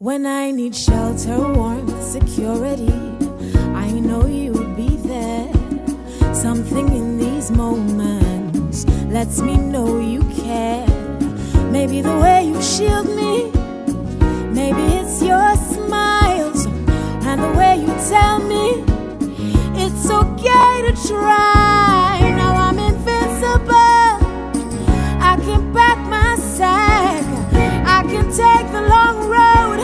When I need shelter, warmth, security, I know you'd be there. Something in these moments lets me know you care. Maybe the way you shield me, maybe it's your smiles and the way you tell me it's okay to try. Now I'm invincible, I can pack my sack, I can take the long road,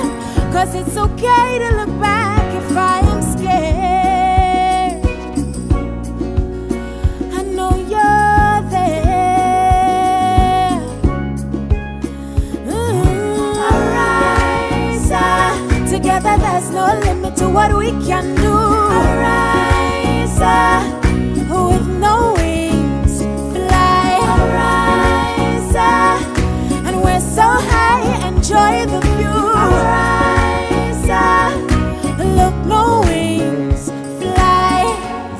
'cause it's okay to look back if I am scared. I know you're there. Arise, together there's no limit to what we can do. Arise, with no wings, fly. Arise, and we're so high, enjoy the view. Arise, look, no wings, fly.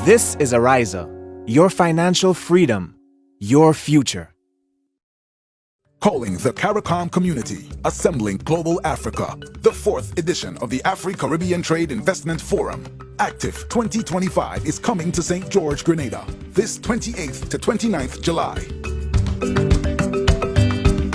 This is Ariza, your financial freedom, your future. Calling the CARICOM community, assembling Global Africa, the 4th edition of the Afri-Caribbean Trade Investment Forum. Active 2025 is coming to St. George, Grenada, this 28th to 29th July.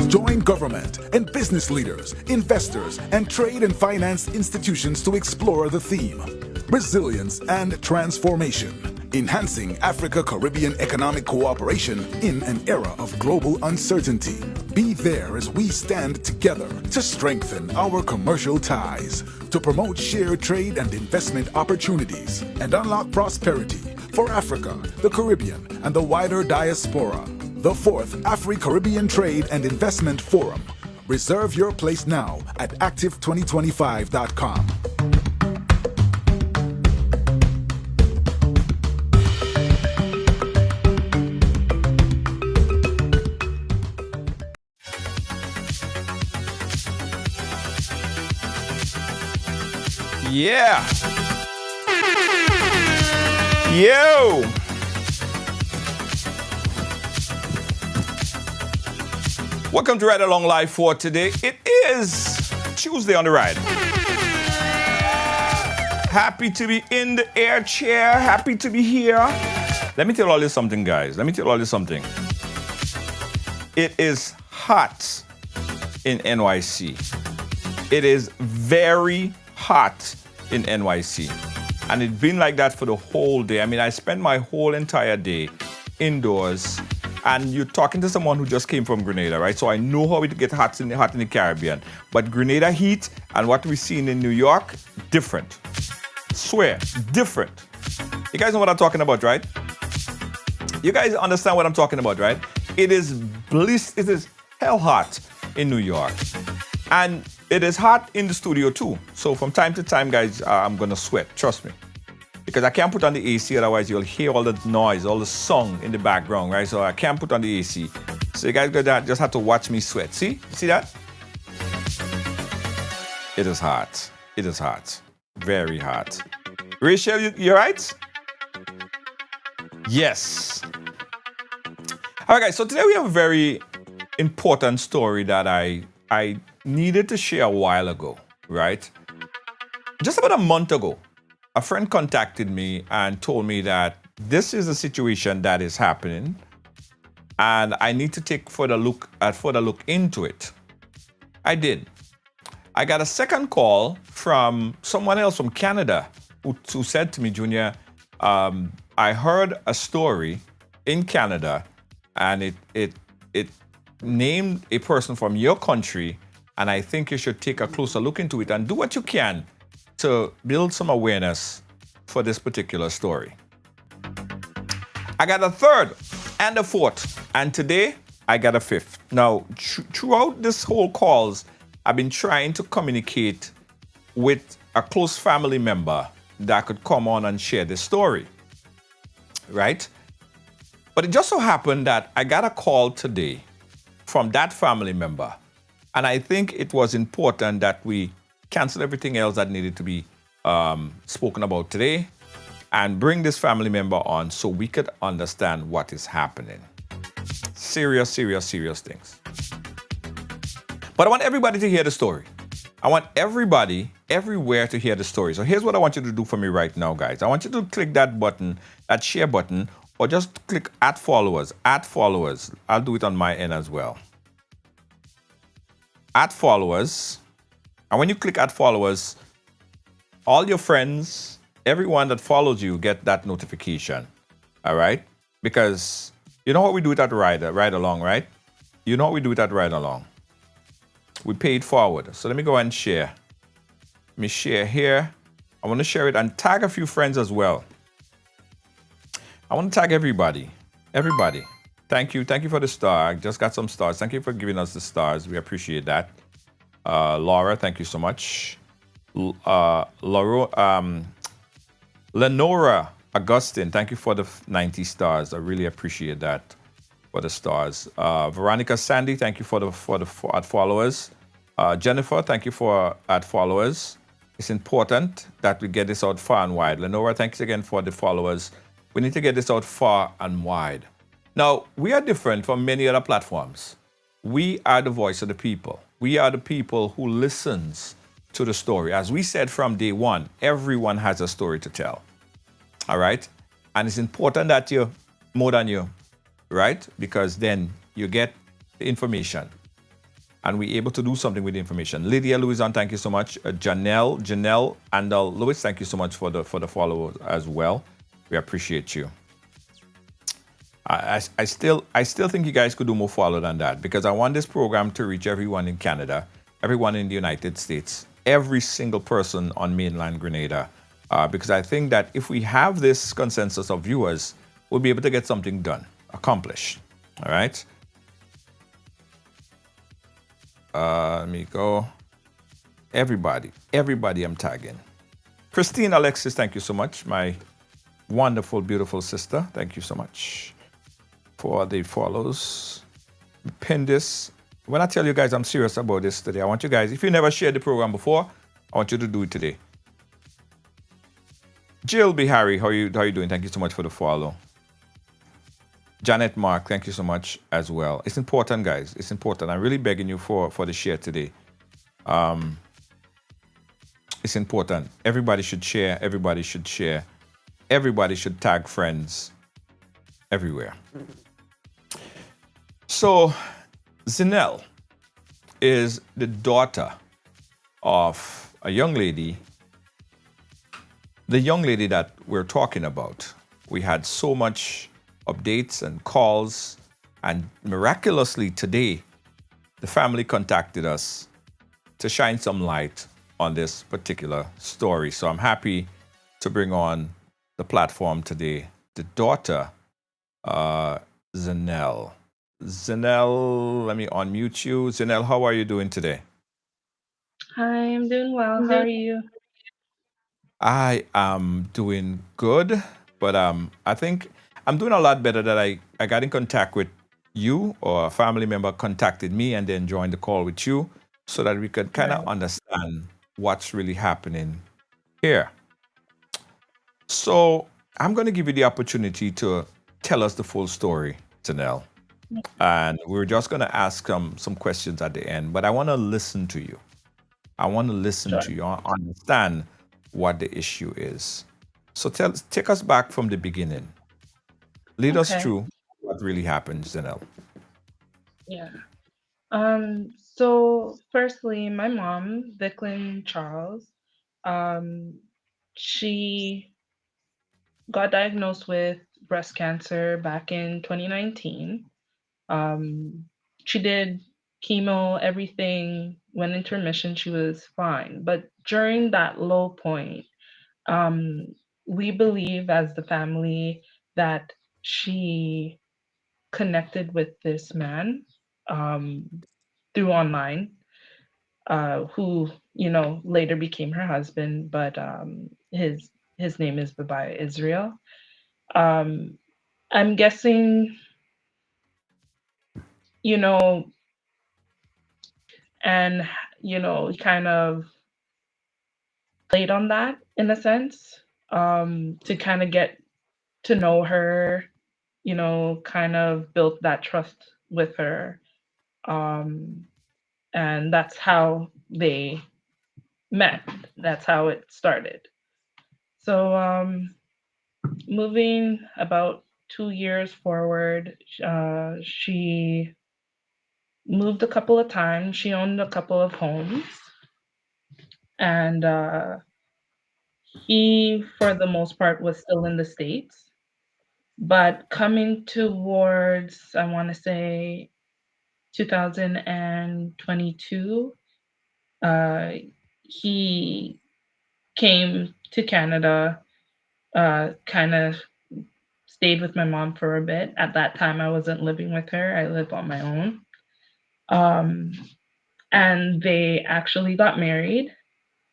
Join government and business leaders, investors, and trade and finance institutions to explore the theme, Resilience and Transformation, enhancing Africa-Caribbean economic cooperation in an era of global uncertainty. Be there as we stand together to strengthen our commercial ties, to promote shared trade and investment opportunities, and unlock prosperity for Africa, the Caribbean, and the wider diaspora. The 4th Afri-Caribbean Trade and Investment Forum. Reserve your place now at active2025.com. Yeah. Yo. Welcome to Ride Along Live for today. It is Tuesday on the ride. Happy to be in the air chair. Happy to be here. Let me tell all you something, guys. Let me tell all you something. It is hot in NYC. It is very hot in NYC. And it's been like that for the whole day. I mean, I spent my whole entire day indoors. And you're talking to someone who just came from Grenada, right? So I know how it gets hot in the Caribbean. But Grenada heat and what we've seen in New York, different. Swear, different. You guys know what I'm talking about, right? You guys understand what I'm talking about, right? It is it is hell hot in New York. And it is hot in the studio too. So from time to time, guys, I'm gonna sweat, trust me. Because I can't put on the AC, otherwise you'll hear all the noise, all the song in the background, right? So I can't put on the AC. So you guys just have to watch me sweat. See that? It is hot. It is hot. Very hot. Rachel, you right? Yes. All right, guys, so today we have a very important story that I needed to share a while ago, right? Just about a month ago, a friend contacted me and told me that this is a situation that is happening and I need to take further look into it. I did. I got a second call from someone else from Canada who said to me, Junior, I heard a story in Canada and it named a person from your country, and I think you should take a closer look into it and do what you can to build some awareness for this particular story. I got a third and a fourth, and today I got a fifth. Now, throughout this whole calls, I've been trying to communicate with a close family member that could come on and share this story, right? But it just so happened that I got a call today from that family member, and I think it was important that we cancel everything else that needed to be spoken about today and bring this family member on so we could understand what is happening. Serious things. But I want everybody to hear the story. I want everybody, everywhere to hear the story. So here's what I want you to do for me right now, guys. I want you to click that button, that share button, or just click at followers. At followers. I'll do it on my end as well. At followers. And when you click at followers, all your friends, everyone that follows you get that notification. All right? Because you know what we do with that ride along, right? You know what we do with that ride along. We pay it forward. So let me go and share. Let me share here. I want to share it and tag a few friends as well. I want to tag everybody. Everybody. Thank you. Thank you for the star. I just got some stars. Thank you for giving us the stars. We appreciate that. Laura, thank you so much. Lenora Augustine, thank you for the 90 stars. I really appreciate that for the stars. Veronica Sandy, thank you for at followers. Jennifer, thank you for at followers. It's important that we get this out far and wide. Lenora, thanks again for the followers. We need to get this out far and wide. Now, we are different from many other platforms. We are the voice of the people. We are the people who listens to the story. As we said from day one, everyone has a story to tell. All right? And it's important that you, more than you, right? Because then you get the information and we're able to do something with the information. Lydia Louison, thank you so much. Janelle Andal Lewis, thank you so much for the follow as well. We appreciate you. I still think you guys could do more follow than that because I want this program to reach everyone in Canada, everyone in the United States, every single person on mainland Grenada. Because I think that if we have this consensus of viewers, we'll be able to get something done, accomplished. All right. Let me go. Everybody I'm tagging. Christine Alexis, thank you so much. My wonderful, beautiful sister. Thank you so much for the follows. Pin this. When I tell you guys I'm serious about this today, I want you guys, if you never shared the program before, I want you to do it today. Jill B. Harry, how you doing? Thank you so much for the follow. Janet Mark, thank you so much as well. It's important, guys. It's important. I'm really begging you for the share today. It's important. Everybody should share. Everybody should share. Everybody should tag friends everywhere. So, Zinel is the daughter of a young lady, the young lady that we're talking about. We had so much updates and calls, and miraculously today, the family contacted us to shine some light on this particular story. So I'm happy to bring on the platform today the daughter, Zinel. Zinel, let me unmute you. Zinel, how are you doing today? Hi, I'm doing well. How are you? I am doing good, but I think I'm doing a lot better that I got in contact with you or a family member contacted me and then joined the call with you so that we could kind of Right. understand what's really happening here. So I'm going to give you the opportunity to tell us the full story, Janelle. And we're just going to ask some questions at the end, but I want to listen to you. I want to listen Sure. to you, understand what the issue is. So take us back from the beginning. Lead us Okay. through what really happened, Janelle. Yeah. So firstly, my mom, Vicklin Charles, um, she got diagnosed with breast cancer back in 2019. Um, she did chemo, everything went into remission. She was fine. But during that low point, um, we believe as the family that she connected with this man um, through online, who later became her husband, but his name is Babai Israel. Um, I'm guessing, you know, and kind of played on that in a sense, to kind of get to know her, kind of built that trust with her. Um, and that's how they met. That's how it started. So, moving about 2 years forward, she moved a couple of times. She owned a couple of homes, and he, for the most part, was still in the States. But coming towards, I want to say, 2022, uh, he came to Canada, kind of stayed with my mom for a bit. At that time, I wasn't living with her, I lived on my own. Um, and they actually got married,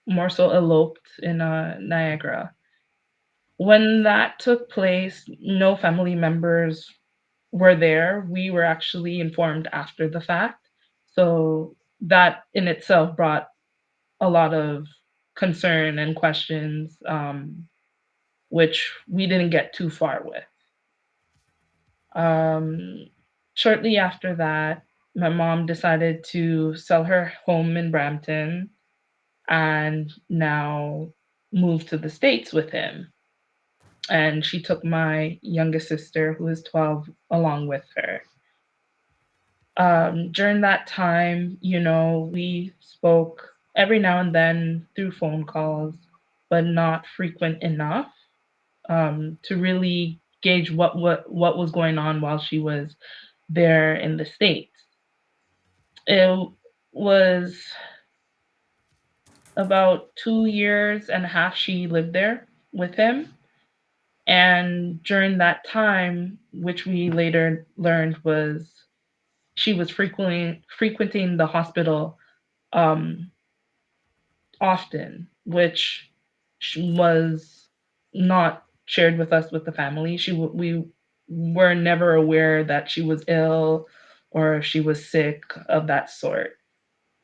more so eloped in Niagara. When that took place, no family members were there. We were actually informed after the fact. So that in itself brought a lot of concern and questions, which we didn't get too far with. Um, Shortly after that, my mom decided to sell her home in Brampton and now move to the States with him. And she took my youngest sister, who is 12, along with her. During that time, we spoke every now and then through phone calls, but not frequent enough to really gauge what was going on while she was there in the States. It was about 2 years and a half she lived there with him. And during that time, which we later learned was she was frequenting the hospital um, often, which was not shared with us with the family. We were never aware that she was ill or she was sick of that sort.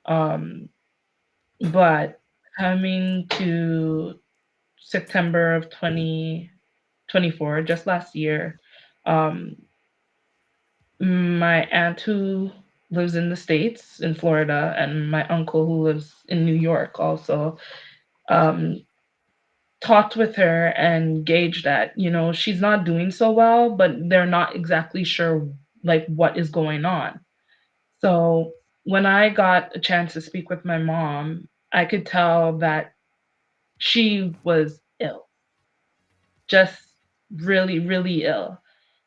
Um, but coming to September of 2024, just last year, um, my aunt who lives in the States, in Florida, and my uncle who lives in New York also, um, talked with her and gauged that, she's not doing so well, but they're not exactly sure like what is going on. So when I got a chance to speak with my mom, I could tell that she was ill, just really, really ill.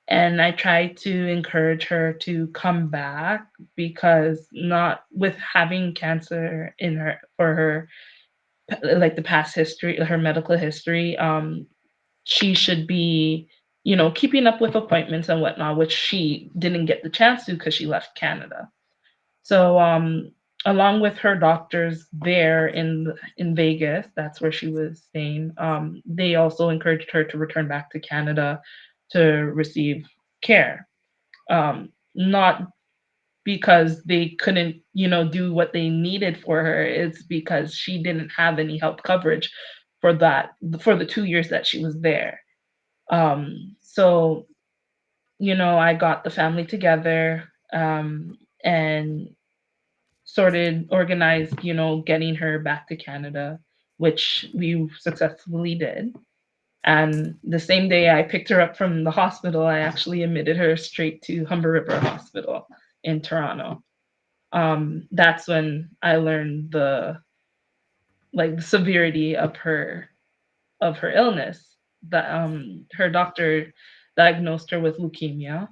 And I tried to encourage her to come back because not with having cancer in her for her like the past history, her medical history, she should be, keeping up with appointments and whatnot, which she didn't get the chance to because she left Canada. So, along with her doctors there in Vegas, that's where she was staying. They also encouraged her to return back to Canada to receive care. Not because they couldn't, do what they needed for her. It's because she didn't have any health coverage for the 2 years that she was there. So, I got the family together, and sorted, organized, getting her back to Canada, which we successfully did. And the same day I picked her up from the hospital, I actually admitted her straight to Humber River Hospital in Toronto. That's when I learned the severity of her illness. That her doctor diagnosed her with leukemia,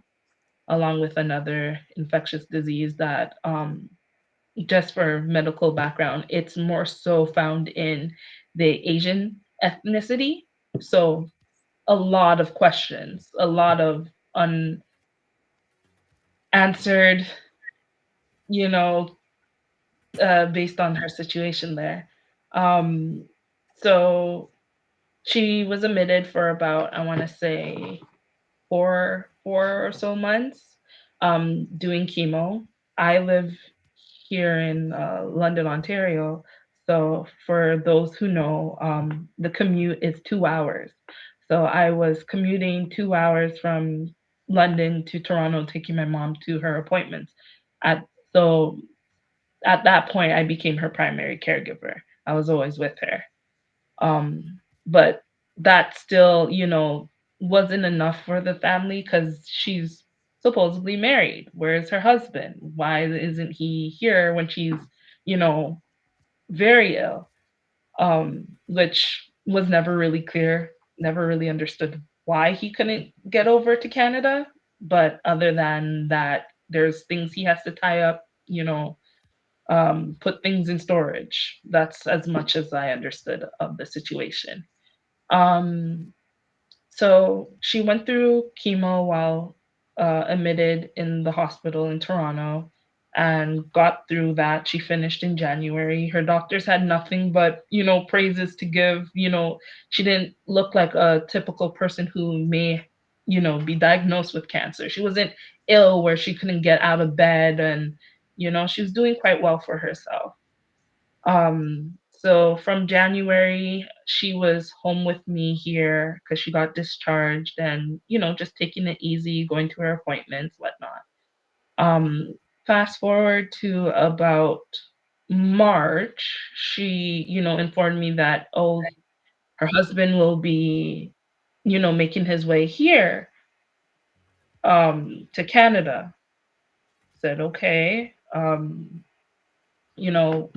along with another infectious disease that just for medical background, it's more so found in the Asian ethnicity. So a lot of questions, a lot of unanswered, you know, based on her situation there. Um, so she was admitted for about, I want to say, four or so months, doing chemo. I live here in London, Ontario. So for those who know, the commute is 2 hours. So I was commuting 2 hours from London to Toronto, taking my mom to her appointments. At so at that point, I became her primary caregiver. I was always with her. But that still, wasn't enough for the family because she's supposedly married. Where's her husband? Why isn't he here when she's, you know, very ill? Which was never really clear, never really understood why he couldn't get over to Canada. But other than that, there's things he has to tie up, put things in storage. That's as much as I understood of the situation. Um, so she went through chemo while admitted in the hospital in Toronto and got through that. She finished in January. Her doctors had nothing but, praises to give. She didn't look like a typical person who may, be diagnosed with cancer. She wasn't ill where she couldn't get out of bed and, she was doing quite well for herself. So from January, she was home with me here because she got discharged and, just taking it easy, going to her appointments, whatnot. Um, Fast forward to about March, she, informed me that, oh, her husband will be, making his way here, to Canada. Said, okay. You know,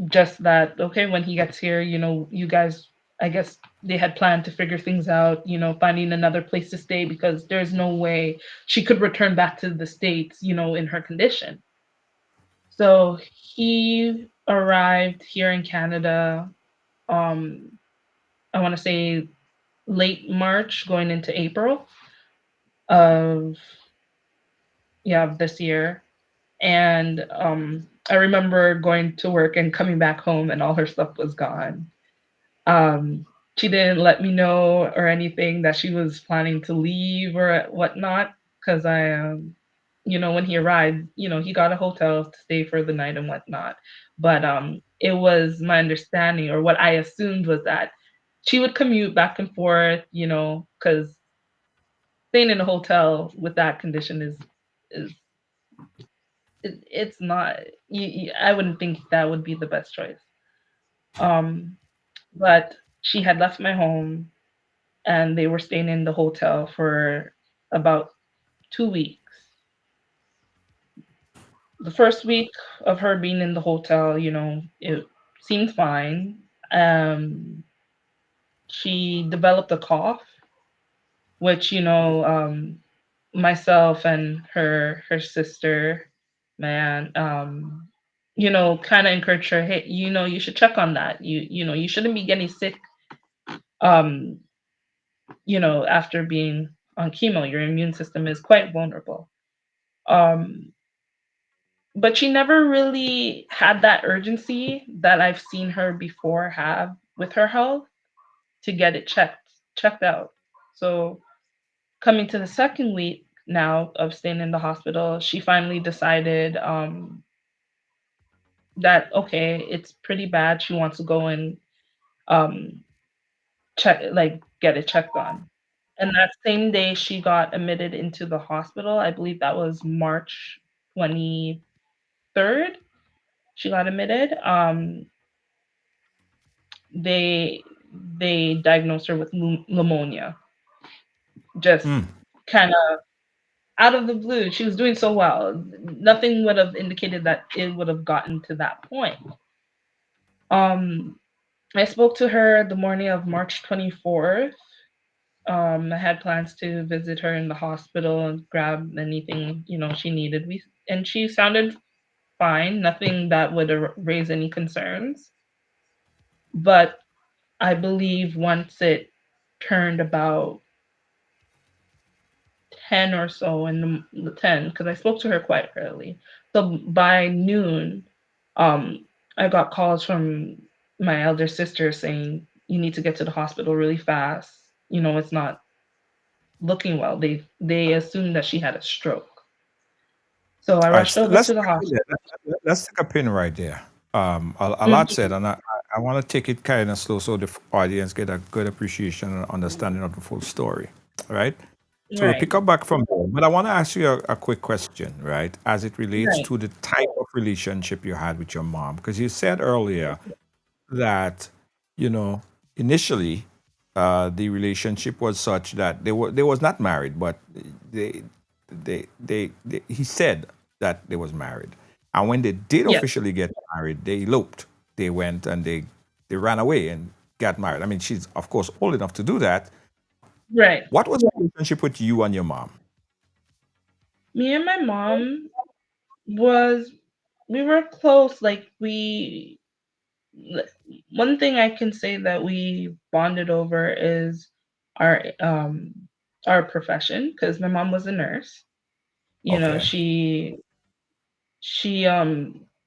just that okay when he gets here, you guys, I guess they had planned to figure things out, finding another place to stay because there's no way she could return back to the states, in her condition. So he arrived here in Canada, um I want to say late March going into April of, yeah, of this year. And I remember going to work and coming back home and all her stuff was gone. Um, she didn't let me know or anything that she was planning to leave or whatnot because when he arrived, he got a hotel to stay for the night and whatnot. But it was my understanding, or what I assumed was that she would commute back and forth, because staying in a hotel with that condition is it's not. I wouldn't think that would be the best choice. Um, but she had left my home and they were staying in the hotel for about 2 weeks. The first week of her being in the hotel, it seemed fine. Um, she developed a cough, which, myself and her sister, man, kind of encouraged her, hey, you should check on that. You shouldn't be getting sick, um, after being on chemo. Your immune system is quite vulnerable. Um, but she never really had that urgency that I've seen her before have with her health to get it checked out. So coming to the second week now of staying in the hospital, she finally decided that okay, it's pretty bad. She wants to go and um, check, like get it checked on. And that same day, she got admitted into the hospital. I believe that was March 23rd. She got admitted. They they diagnosed her with pneumonia. Just kind of out of the blue. She was doing so well. Nothing would have indicated that it would have gotten to that point. Um, I spoke to her the morning of March 24th. I had plans to visit her in the hospital and grab anything she needed. And she sounded fine. Nothing that would raise any concerns. But I believe once it turned about 10 or so in the 10, because I spoke to her quite early. So by noon, I got calls from my elder sister saying, you need to get to the hospital really fast. It's not looking well. They assumed that she had a stroke. So I All right, rushed so over to the hospital. let's take a pin right there. A lot Mhm. said, and I want to take it kind of slow so the audience get a good appreciation and understanding of the full story. All right. So we'll Right. pick up back from there. But I want to ask you a quick question, right? As it relates Right. to the type of relationship you had with your mom. Because you said earlier that, you know, initially the relationship was such that they was not married, but they, he said that they was married. And when they did Yes. officially get married, they eloped. They went and they ran away and got married. I mean, she's of course old enough to do that. Right. What was the relationship with you and your mom? Me and my mom was we were close. Like l- one thing I can say that we bonded over is our um our profession because my mom was a nurse. You know, Okay. she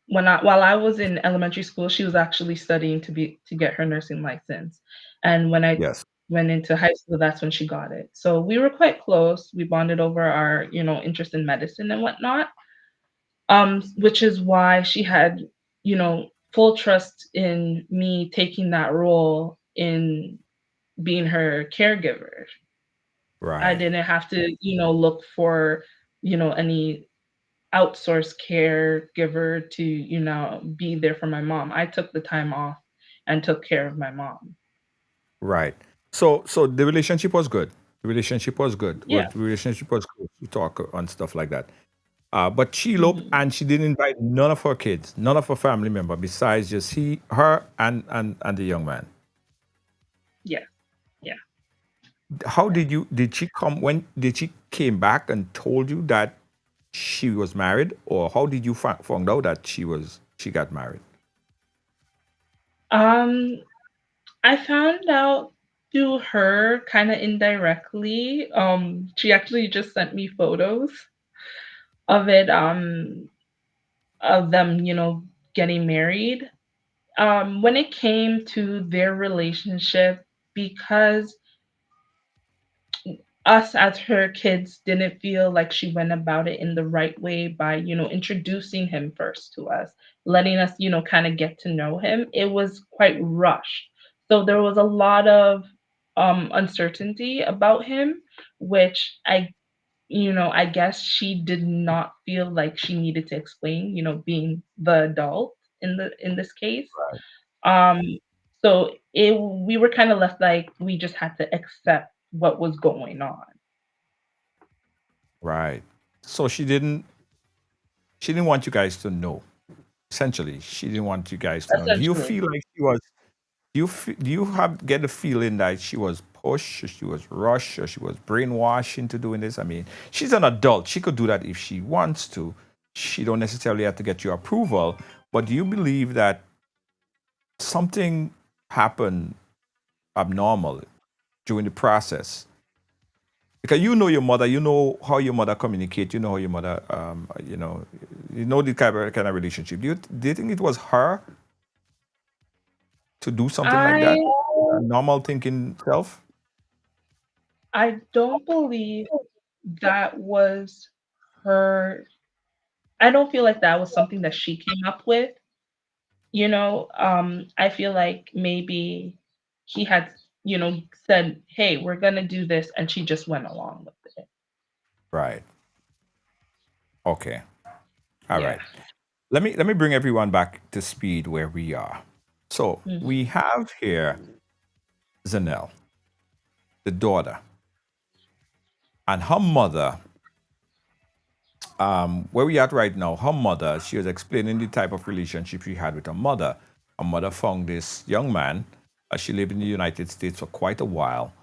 when I while I was in elementary school, she was actually studying to get her nursing license. And when I Yes. went into high school, that's when she got it. So we were quite close. We bonded over our, interest in medicine and whatnot. Which is why she had, full trust in me taking that role in being her caregiver. I Right. didn't have to, look for, any outsourced caregiver to, be there for my mom. I took the time off and took care of my mom. Right. So the relationship was good. The relationship was good. Yeah. The relationship was good. We talk and stuff like that. But she eloped Mhm. and she didn't invite none of her kids, none of her family member besides just her, and the young man. Yeah. Yeah. How did she come when did she came back and told you that she was married, or how did you found out that she got married? Um, I found out through her kind of indirectly. She actually just sent me photos of it, of them, getting married. When it came to their relationship, because us as her kids didn't feel like she went about it in the right way by, introducing him first to us, letting us, kind of get to know him. It was quite rushed. So there was a lot of uncertainty about him, which I guess she did not feel like she needed to explain, being the adult in this case. Um, so we were kind of left like we just had to accept what was going on. Right. So she didn't want you guys to know. Essentially, she didn't want you guys to know. Do you Essentially. feel like she was? Do you have get the feeling that she was pushed, or she was rushed, or she was brainwashed into doing this? I mean, she's an adult. She could do that if she wants to. She don't necessarily have to get your approval. But do you believe that something happened abnormal during the process? Because you know your mother, you know how your mother communicate, you know how your mother, you know the kind of relationship. Do you think it was her to do something like I that? Normal thinking self? I don't believe that was her. I don't feel like that was something that she came up with. I feel like maybe he had, said, "Hey, we're gonna do this," and she just went along with it. Right. Okay. All Yeah. right. Let me bring everyone back to speed where we are. So Mhm. we have here Zanelle, the daughter, and her mother. Where we at right now, her mother, she was explaining the type of relationship she had with her mother. Her mother found this young man. She lived in the United States for quite a while,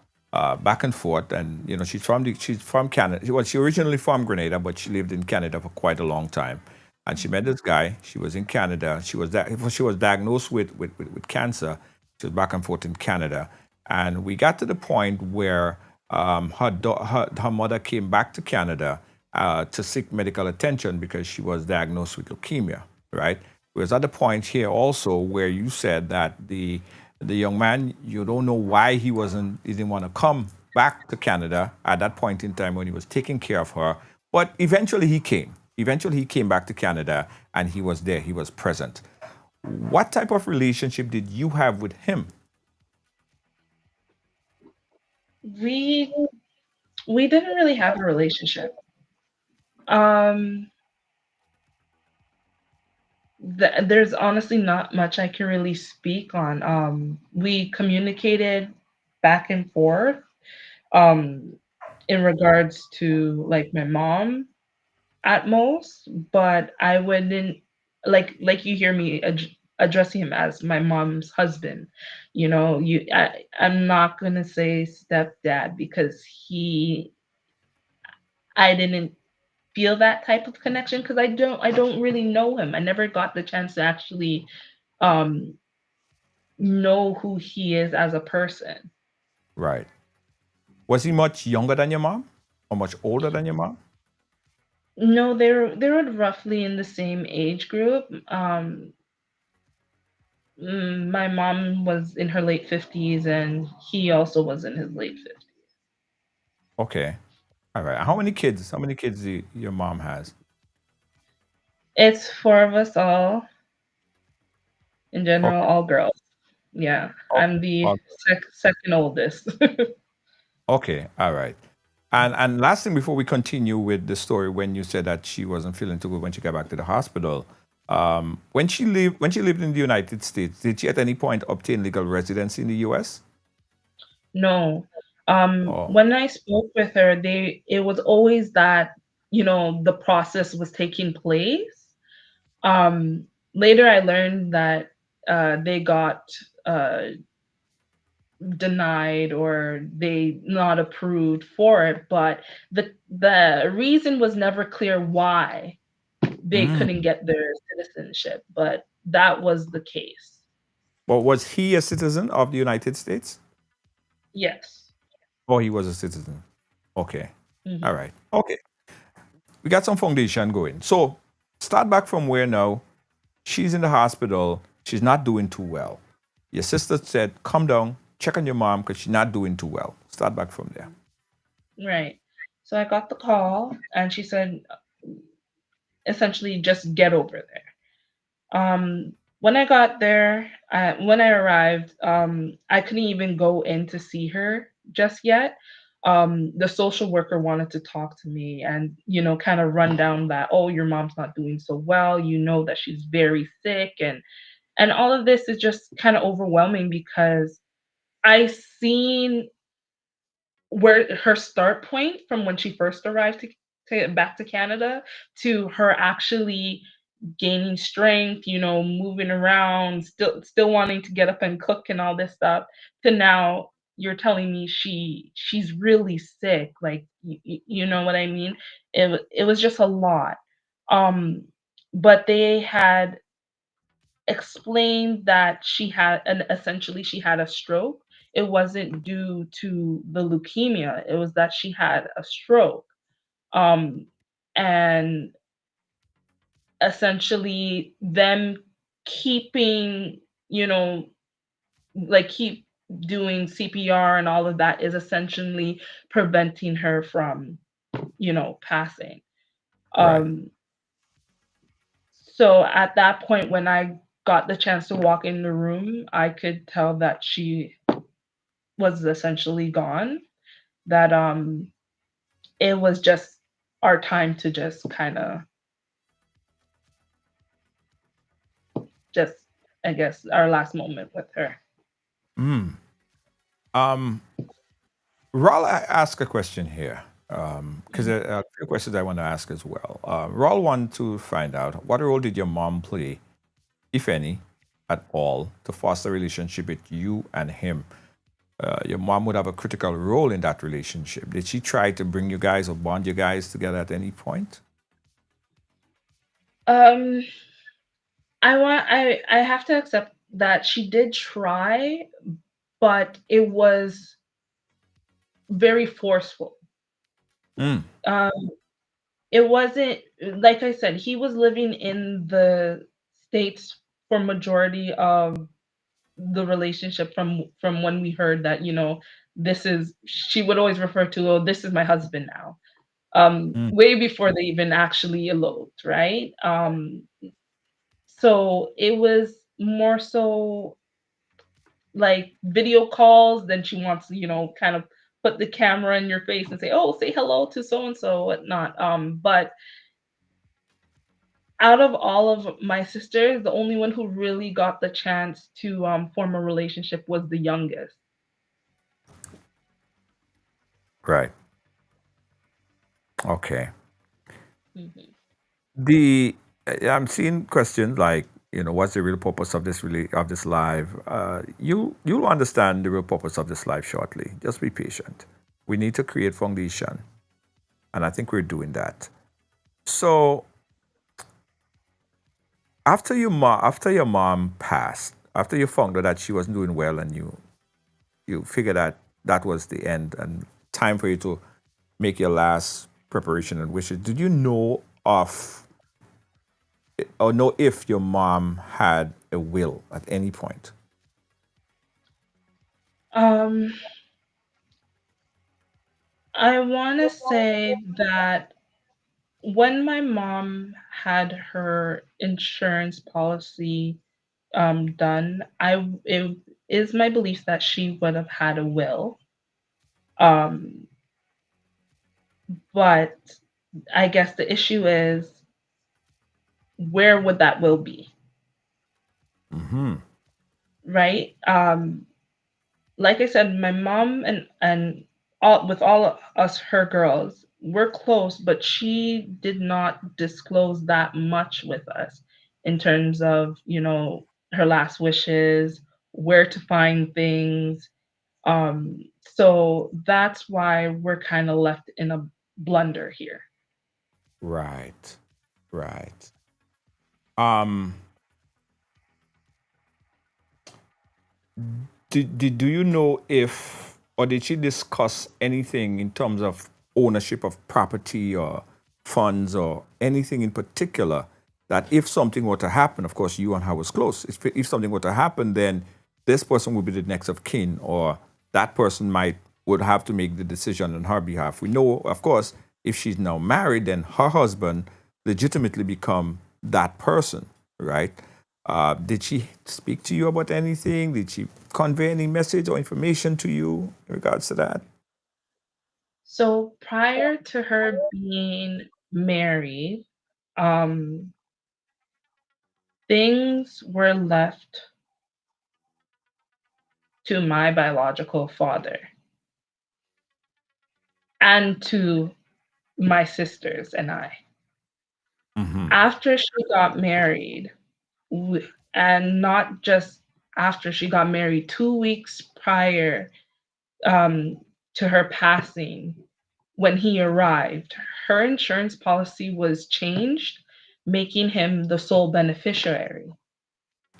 back and forth. And she's from Canada. Well, she originally from Grenada, but she lived in Canada for quite a long time. And she met this guy. She was in Canada. She was diagnosed with cancer. She was back and forth in Canada. And we got to the point where her mother came back to Canada to seek medical attention because she was diagnosed with leukemia, right? We was at the point here also where you said that the young man, you don't know why he didn't want to come back to Canada at that point in time when he was taking care of her, but eventually he came. Eventually he came back to Canada and he was there, he was present. What type of relationship did you have with him? We We didn't really have a relationship. Um, there's honestly not much I can really speak on. We communicated back and forth um, in regards to like my mom at most, but I wouldn't like you hear me addressing him as my mom's husband. You know, I'm not gonna say stepdad because I didn't feel that type of connection because I don't really know him. I never got the chance to actually um know who he is as a person. Right. Was he much younger than your mom, or much older than your mom? No, they were roughly in the same age group. My mom was in her late 50s and he also was in his late 50s. Okay. All right. How many kids? How many kids your mom has? It's four of us all in general, Okay. all girls. Yeah, Okay. I'm the Well, second oldest. okay. All right. And last thing before we continue with the story, when you said that she wasn't feeling too good when she got back to the hospital, when she lived in the United States, did she at any point obtain legal residency in the U.S.? No. Oh. When I spoke with her, it was always that, the process was taking place. Later I learned that they got uh denied or they not approved for it, but the reason was never clear why they couldn't Mm. get their citizenship, but that was the case. Well, was he a citizen of the United States? Yes. Oh, he was a citizen. Okay. All Hmm. right. Okay. We got some foundation going. So start back from where now. She's in the hospital. She's not doing too well. Your sister said, come down, check on your mom because she's not doing too well. Start back from there. Right. So I got the call and she said essentially just get over there. When I got there, when I arrived, I couldn't even go in to see her just yet. The social worker wanted to talk to me and, kind of run down that, oh, your mom's not doing so well. You know that she's very sick. And all of this is just kind of overwhelming because I seen where her start point from when she first arrived to back to Canada to her actually gaining strength, moving around, still wanting to get up and cook and all this stuff, to now you're telling me she's really sick. Like you know what I mean? It was just a lot. Um, but they had explained that she had and essentially she had a stroke. It wasn't due to the leukemia. It was that she had a stroke. Um, and essentially them keeping, like keep doing CPR and all of that is essentially preventing her from, passing. Right. Um, so at that point, when I got the chance to walk in the room, I could tell that she was essentially gone. That it was just our time to just kind of just I guess our last moment with her. Mm. Um, Raul, I ask a question here because Mhm. there are a few questions I want to ask as well. Raul want to find out what role did your mom play, if any, at all, to foster a relationship with you and him? Your mom would have a critical role in that relationship. Did she try to bring you guys or bond you guys together at any point? Um, I have to accept that she did try, but it was very forceful. Mm. Um, it wasn't like I said, he was living in the States for majority of the relationship from when we heard that, this is she would always refer to, oh, this is my husband now. Mm. Way before they even actually eloped, right? So it was more so like video calls than she wants, kind of put the camera in your face and say, "Oh, say hello to so and so," whatnot. But out of all of my sisters, the only one who really got the chance to form a relationship was the youngest. Right. Okay. Mhm. The I'm seeing questions like, what's the real purpose of this of this live? You'll understand the real purpose of this live shortly. Just be patient. We need to create foundation, and I think we're doing that. So after your mom passed, after you found out that she wasn't doing well, and you figured that that was the end and time for you to make your last preparation and wishes, did you know of or know if your mom had a will at any point? Um, I want to say that when my mom had her insurance policy done, it is my belief that she would have had a will. Um, but I guess the issue is, where would that will be, Hmm. right? Like I said, my mom and all with all of us, her girls, we're close, but she did not disclose that much with us in terms of, her last wishes, where to find things. So that's why we're kind of left in a blunder here. Right. Right. Um, do you know if, or did she discuss anything in terms of ownership of property or funds or anything in particular, that if something were to happen, of course, you and her was close. If something were to happen, then this person would be the next of kin, or that person would have to make the decision on her behalf. We know, of course, if she's now married, then her husband legitimately become that person, right? Did she speak to you about anything? Did she convey any message or information to you in regards to that? So prior to her being married, um, things were left to my biological father and to my sisters and I. Hmm. After she got married, and not just after she got married, 2 weeks prior um, to her passing, when he arrived, her insurance policy was changed, making him the sole beneficiary,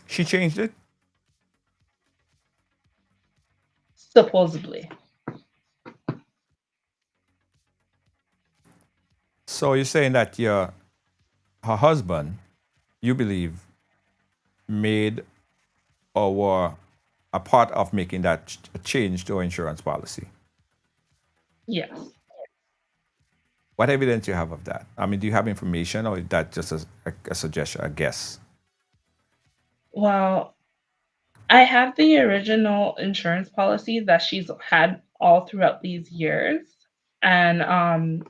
She changed it. supposedly. So you're saying that her husband, you believe, made or were a part of making that change to her insurance policy. Yes. What evidence do you have of that? I mean, do you have information, or is that just a suggestion, a guess? Well, I have the original insurance policy that she's had all throughout these years. And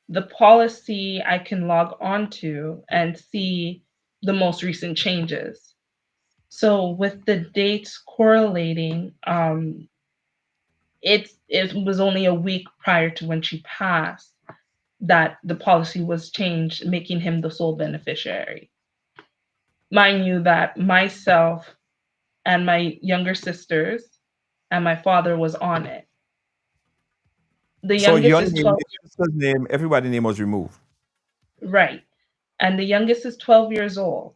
the policy I can log onto and see the most recent changes. So with the dates correlating, it was only a week prior to when she passed that the policy was changed, making him the sole beneficiary. Mind you, that myself and my younger sisters and my father was on it. The So youngest your is name, 12, your sister's name, everybody's name was removed. right? And the youngest is 12 years old.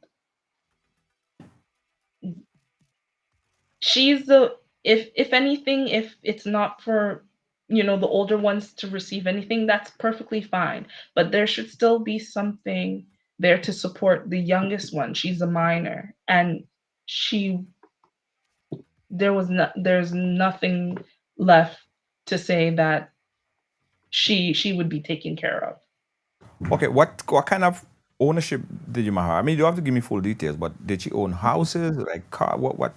She's the if anything, if it's not for the older ones to receive anything, that's perfectly fine. But there should still be something there to support the youngest one. She's a minor, and she there's nothing left to say that she would be taken care of. Okay, what kind of ownership did you have? I mean, you don't have to give me full details, but did she own houses, like car? What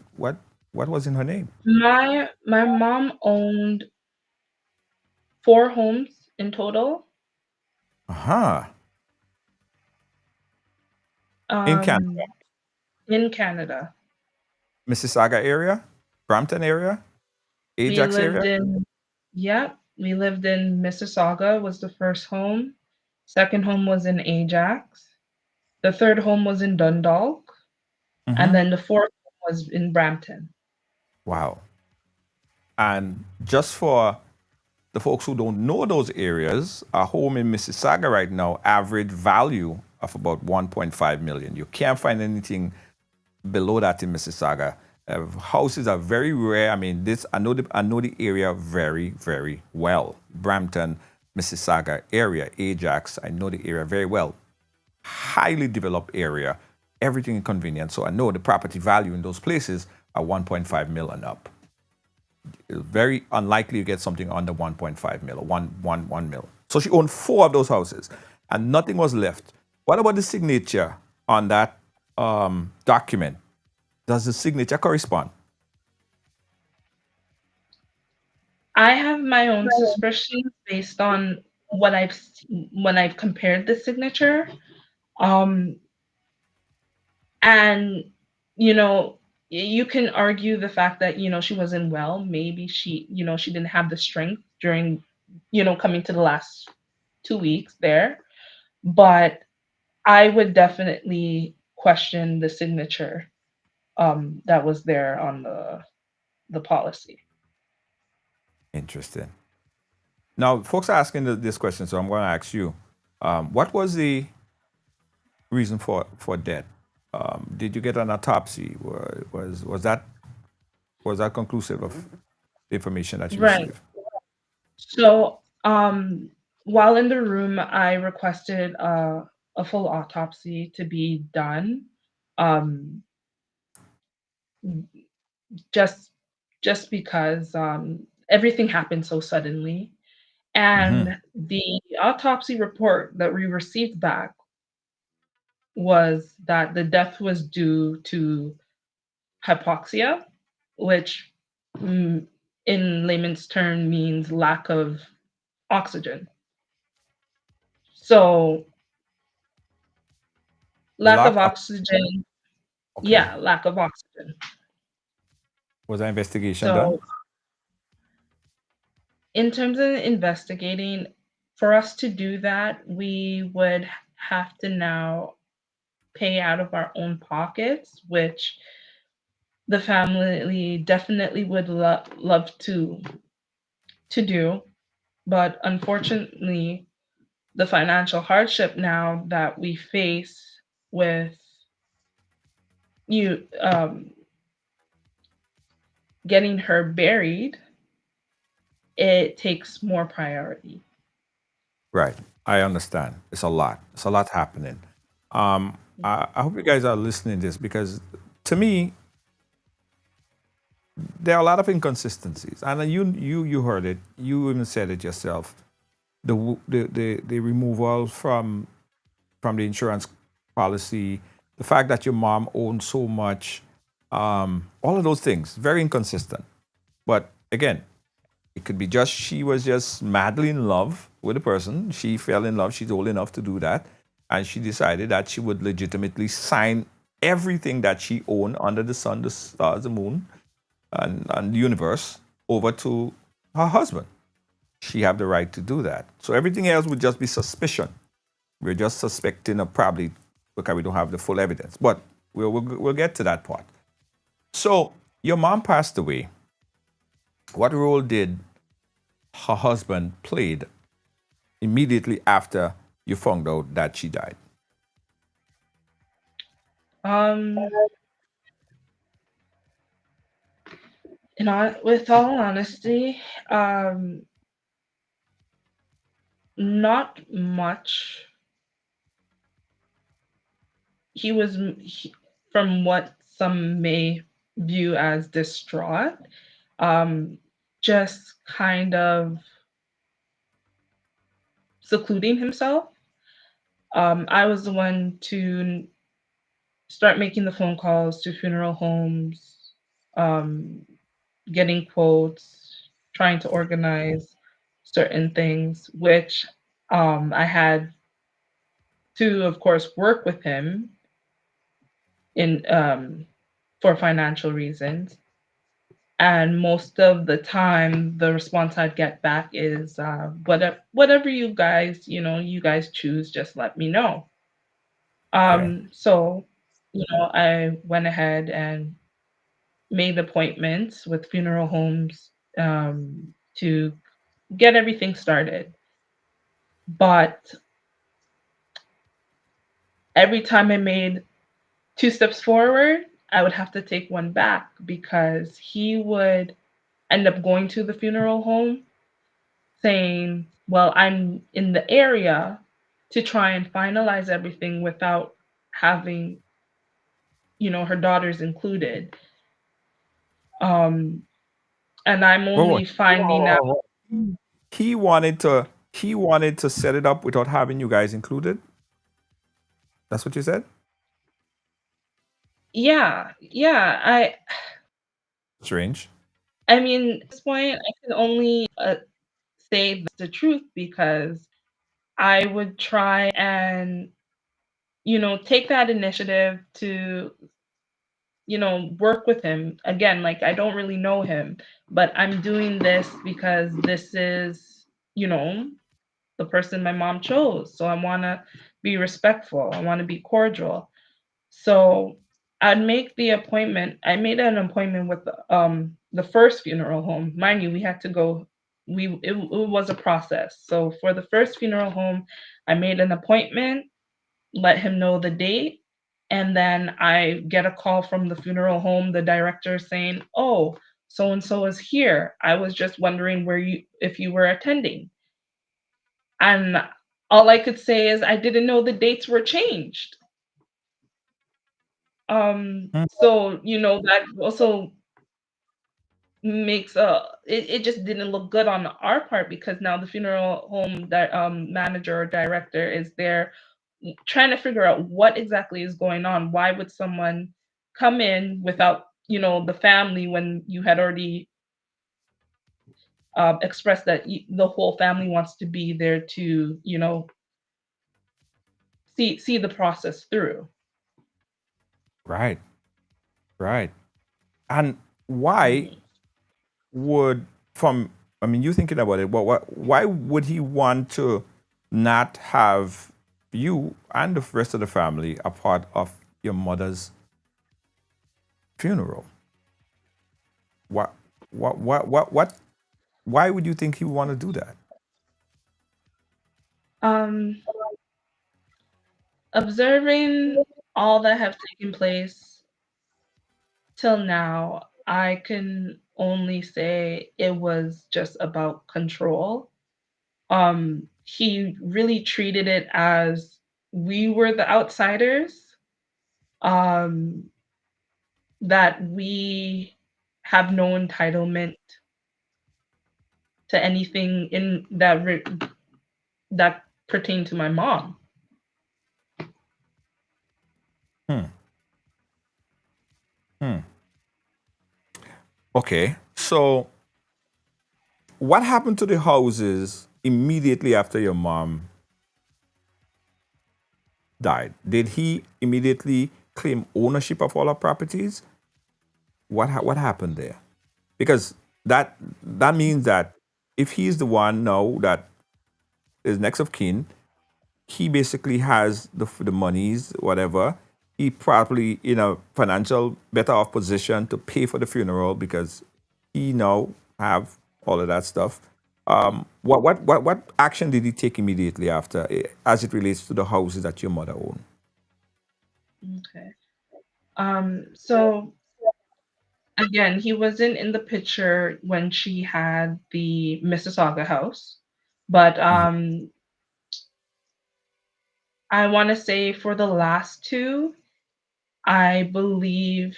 was in her name? My mom owned four homes in total. Uh-huh. In Canada, Um, in Canada. Mississauga area, Brampton area, We Ajax area. lived in, yeah, we lived in Mississauga was the first home. Second home was in Ajax. The third home was in Dundalk, and Mm-hmm. then the fourth home was in Brampton. Wow. And just for the folks who don't know those areas, a home in Mississauga right now, average value of about 1.5 million. You can't find anything below that in Mississauga. Houses are very rare. I mean, this I know the area very very well. Brampton, Mississauga area, Ajax. I know the area very well. Highly developed area. Everything convenient. So I know the property value in those places are 1.5 million up. It's very unlikely you get something under 1.5 mil or 1 mil. So she owned four of those houses and nothing was left. What about the signature on that document? Does the signature correspond? I have my own suspicions based on what when I've compared the signature. Um, and you know, you can argue the fact that she wasn't well. Maybe she didn't have the strength during coming to the last 2 weeks there. But I would definitely question the signature that was there on the policy. Interesting. Now, folks are asking this question, so I'm going to ask you: what was the reason for death? Did you get an autopsy? Was that conclusive of the information that you Right. received? So, while in the room, I requested a full autopsy to be done, um, just just because everything happened so suddenly. Mm-hmm. And the autopsy report that we received back was that the death was due to hypoxia, which mm, in layman's term means lack of oxygen. So, lack of Lack of. oxygen, Okay. yeah, lack of oxygen. Was an investigation done? So, in terms of investigating, for us to do that, we would have to now pay out of our own pockets, which the family definitely would love to do. But unfortunately, the financial hardship now that we face with you getting her buried, it takes more priority. Right. I understand. It's a lot. It's a lot happening. I hope you guys are listening to this because to me, there are a lot of inconsistencies. And you heard it. You even said it yourself. The removal from the insurance policy, the fact that your mom owned so much, all of those things, very inconsistent. But again, it could be just she was just madly in love with a person. She fell in love. She's old enough to do that. And she decided that she would legitimately sign everything that she owned under the sun, the stars, the moon, and the universe over to her husband. She have the right to do that. So everything else would just be suspicion. We're just suspecting of probably because we don't have the full evidence. But we'll get to that part. So your mom passed away. What role did her husband played immediately after you found out that she died? Um, with all honesty, not much. From what some may view as distraught, um, just kind of secluding himself. I was the one to start making the phone calls to funeral homes, um, getting quotes, trying to organize. certain things, which I had to, of course, work with him in for financial reasons. And most of the time, the response I'd get back is, whatever you guys, you guys choose, just let me know. Okay. So, I went ahead and made appointments with funeral homes to get everything started. But every time I made two steps forward, I would have to take one back because he would end up going to the funeral home saying, well, I'm in the area to try and finalize everything without having, her daughters included. Um, and I'm Whoa, whoa. only finding out, He wanted to set it up without having you guys included. That's what you said? yeah, yeah. Strange. I mean, at this point, I can only say the truth because I would try and, take that initiative to, work with him. Again, like I don't really know him, but I'm doing this because this is, the person my mom chose. So I want to be respectful. I want to be cordial. So I'd make the appointment. I made an appointment with the first funeral home. Mind you, we had to go. It was a process. So for the first funeral home, I made an appointment, let him know the date, and then I get a call from the funeral home, the director saying, "Oh, so and so is here. I was just wondering where you if you were attending." And all I could say is I didn't know the dates were changed. Hmm. So, that also makes it just didn't look good on our part because now the funeral home that manager or director is there trying to figure out what exactly is going on. Why would someone come in without, the family when you had already expressed that the whole family wants to be there to, see the process through. Right. Right. And why Mhm. would from I mean, you thinking about it, why would he want to not have you and the rest of the family a part of your mother's funeral? What what why would you think he would want to do that? Um, Observing all that have taken place till now, I can only say it was just about control. He really treated it as we were the outsiders, um, that we have no entitlement to anything in that pertained to my mom. Hmm. Hmm. Okay. So what happened to the houses immediately after your mom died? Did he immediately claim ownership of all our properties? What happened there? Because that means that if he's the one now that is next of kin, he basically has the monies, whatever. He probably in a financial better off position to pay for the funeral because he now have all of that stuff. What action did he take immediately after, as it relates to the houses that your mother owned? Okay. So again, he wasn't in the picture when she had the Mississauga house, but Mhm. I want to say for the last two, I believe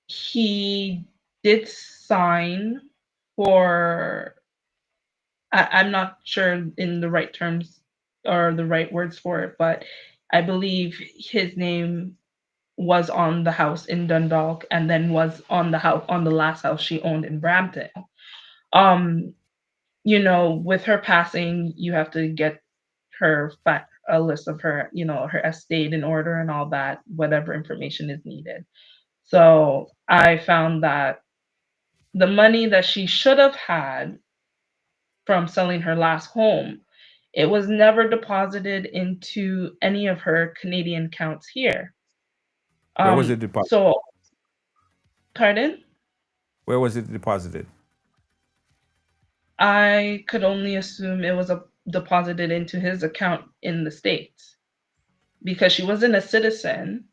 he did sign for, I'm not sure in the right terms or the right words for it, but I believe his name was on the house in Dundalk and then was on the last house she owned in Brampton. Um, with her passing, you have to get a list of her, her estate in order and all that, whatever information is needed. So I found that the money that she should have had from selling her last home, it was never deposited into any of her Canadian accounts here. Where was it deposited? So, pardon? Where was it deposited? I could only assume it was deposited into his account in the States because she wasn't a citizen.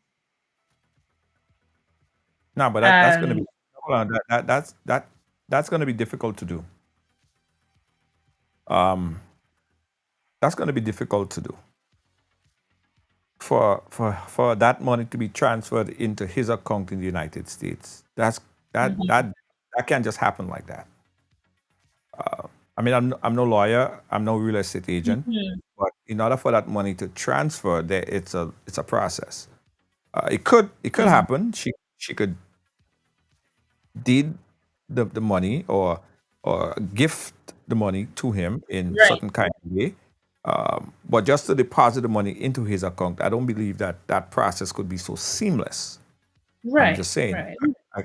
No, but that's going to be, And hold on, that's going to be difficult to do. Um, that's going to be difficult to do for that money to be transferred into his account in the United States. That Mhm, that that can't just happen like that. I mean, I'm no lawyer, I'm no real estate agent, mhm, but in order for that money to transfer, there it's a process. It could mhm. happen. She could deed the money or gift the money to him in Right, certain kind of way. But just to deposit the money into his account, I don't believe that process could be so seamless. I'm right, just saying. right.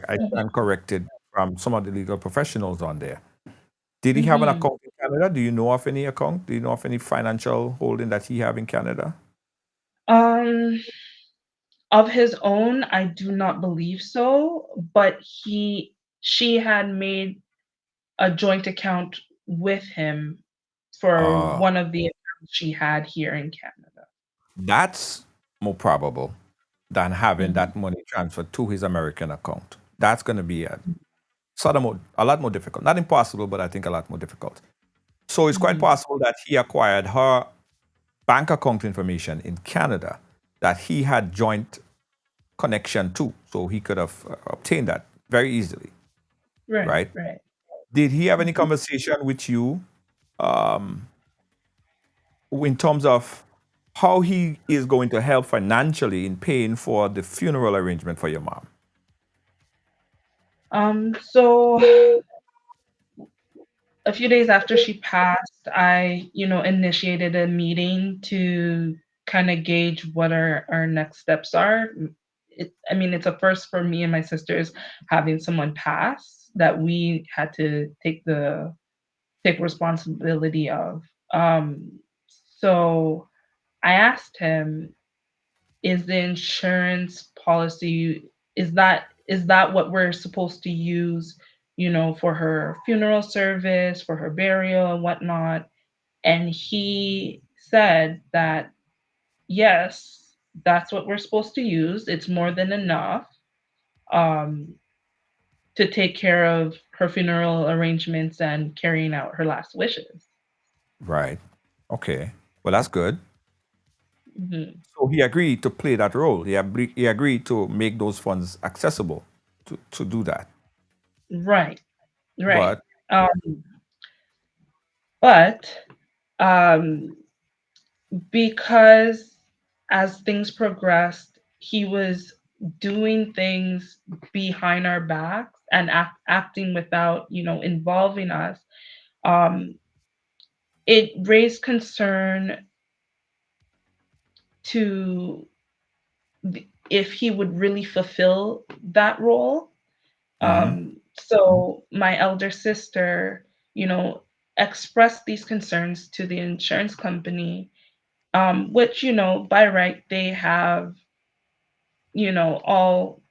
I Mhm, stand corrected from some of the legal professionals on there. Did he have an mhm. account in Canada? Do you know of any account? Do you know of any financial holding that he have in Canada? Um, of his own, I do not believe so, but she had made a joint account with him for Uh, one of the accounts she had here in Canada. that's more probable than having Mhm, that money transferred to his American account. That's going to be a lot more difficult. Not impossible, but I think a lot more difficult. So it's quite mhm. possible that he acquired her bank account information in Canada that he had joint connection to. So he could have obtained that very easily, Right, right? right. Did he have any Mhm. conversation with you um, in terms of how he is going to help financially in paying for the funeral arrangement for your mom? So a few days after she passed, I, initiated a meeting to kind of gauge what our next steps are. I mean, it's a first for me and my sisters having someone pass that we had to take responsibility of. So I asked him, is the insurance policy, is that what we're supposed to use, for her funeral service, for her burial and whatnot? And he said that yes, that's what we're supposed to use. It's more than enough um, to take care of her funeral arrangements and carrying out her last wishes. Right. Okay. Well, that's good. Mhm. So he agreed to play that role. He agreed to make those funds accessible to do that. Right, right. But But um, because as things progressed, he was doing things behind our backs and acting without, involving us. Um, it raised concern to if he would really fulfill that role. mhm, So my elder sister, you know, expressed these concerns to the insurance company, which, by right, they have, you know, all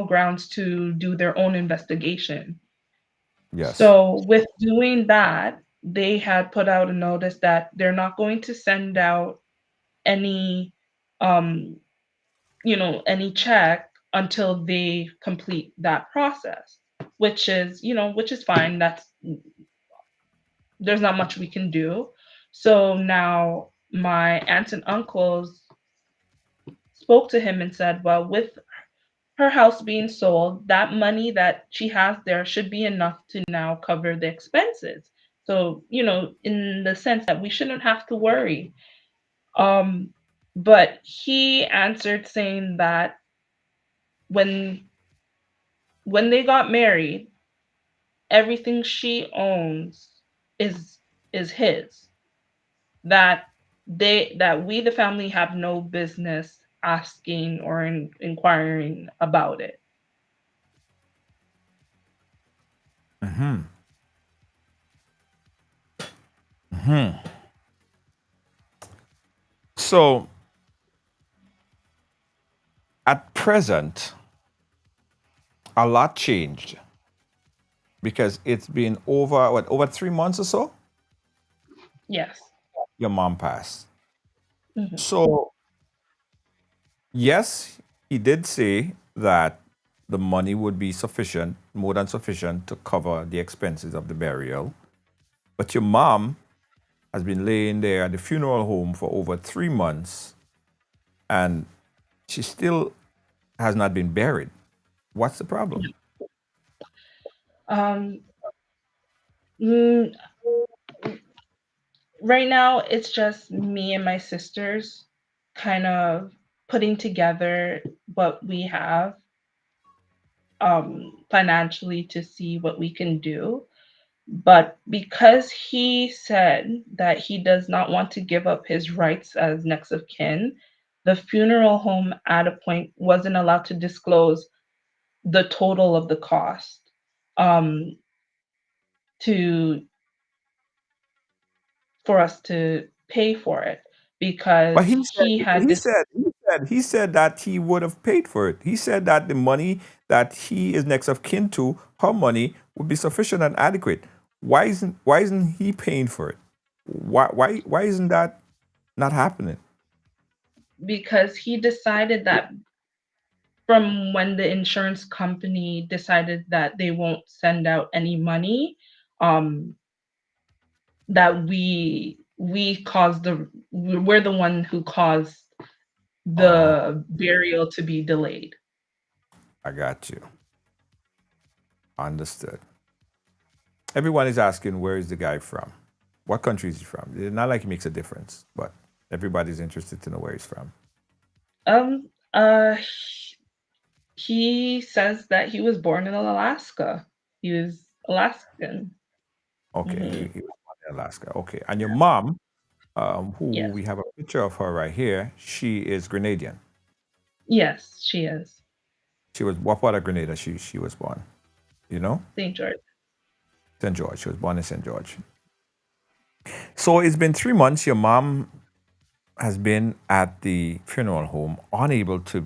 grounds to do their own investigation. yes, So with doing that, they had put out a notice that they're not going to send out any um any check until they complete that process, which is fine. That's There's not much we can do. So now my aunts and uncles spoke to him and said, well, with her house being sold, that money that she has there should be enough to now cover the expenses. So, in the sense that we shouldn't have to worry. Um, but he answered saying that when when they got married, everything she owns is is his. That we the family have no business asking or inquiring about it. So at present, a lot changed because it's been over what, over 3 months or so. Yes. Your mom passed. Hmm. So yes, he did say that the money would be sufficient, more than sufficient, to cover the expenses of the burial. But your mom has been laying there at the funeral home for over 3 months, and she still has not been buried. What's the problem? Um, mm, right now, it's just me and my sisters kind of putting together what we have financially to see what we can do. But because he said that he does not want to give up his rights as next of kin, the funeral home at a point wasn't allowed to disclose the total of the cost um, to for us to pay for it But because he said he had he this. said he said that he would have paid for it. He said that the money that he is next of kin to, her money, would be sufficient and adequate. Why isn't he paying for it? Why isn't that not happening? Because he decided that from when the insurance company decided that they won't send out any money, um, that we caused we're the one who caused Oh, the burial to be delayed. I got you. Understood. Everyone is asking, where is the guy from? What country is he from? It's not like it makes a difference, but everybody's interested to know where he's from. Um, uh, he says that he was born in Alaska. He was Alaskan. Okay, Hmm. he was born in Alaska. Okay, and your mom, who Yes, we have a picture of her right here, she is Grenadian. yes, she is. She was what part of Grenada she was born? You know, St. George. St. George. She was born in St. George. So it's been 3 months. Your mom has been at the funeral home, unable to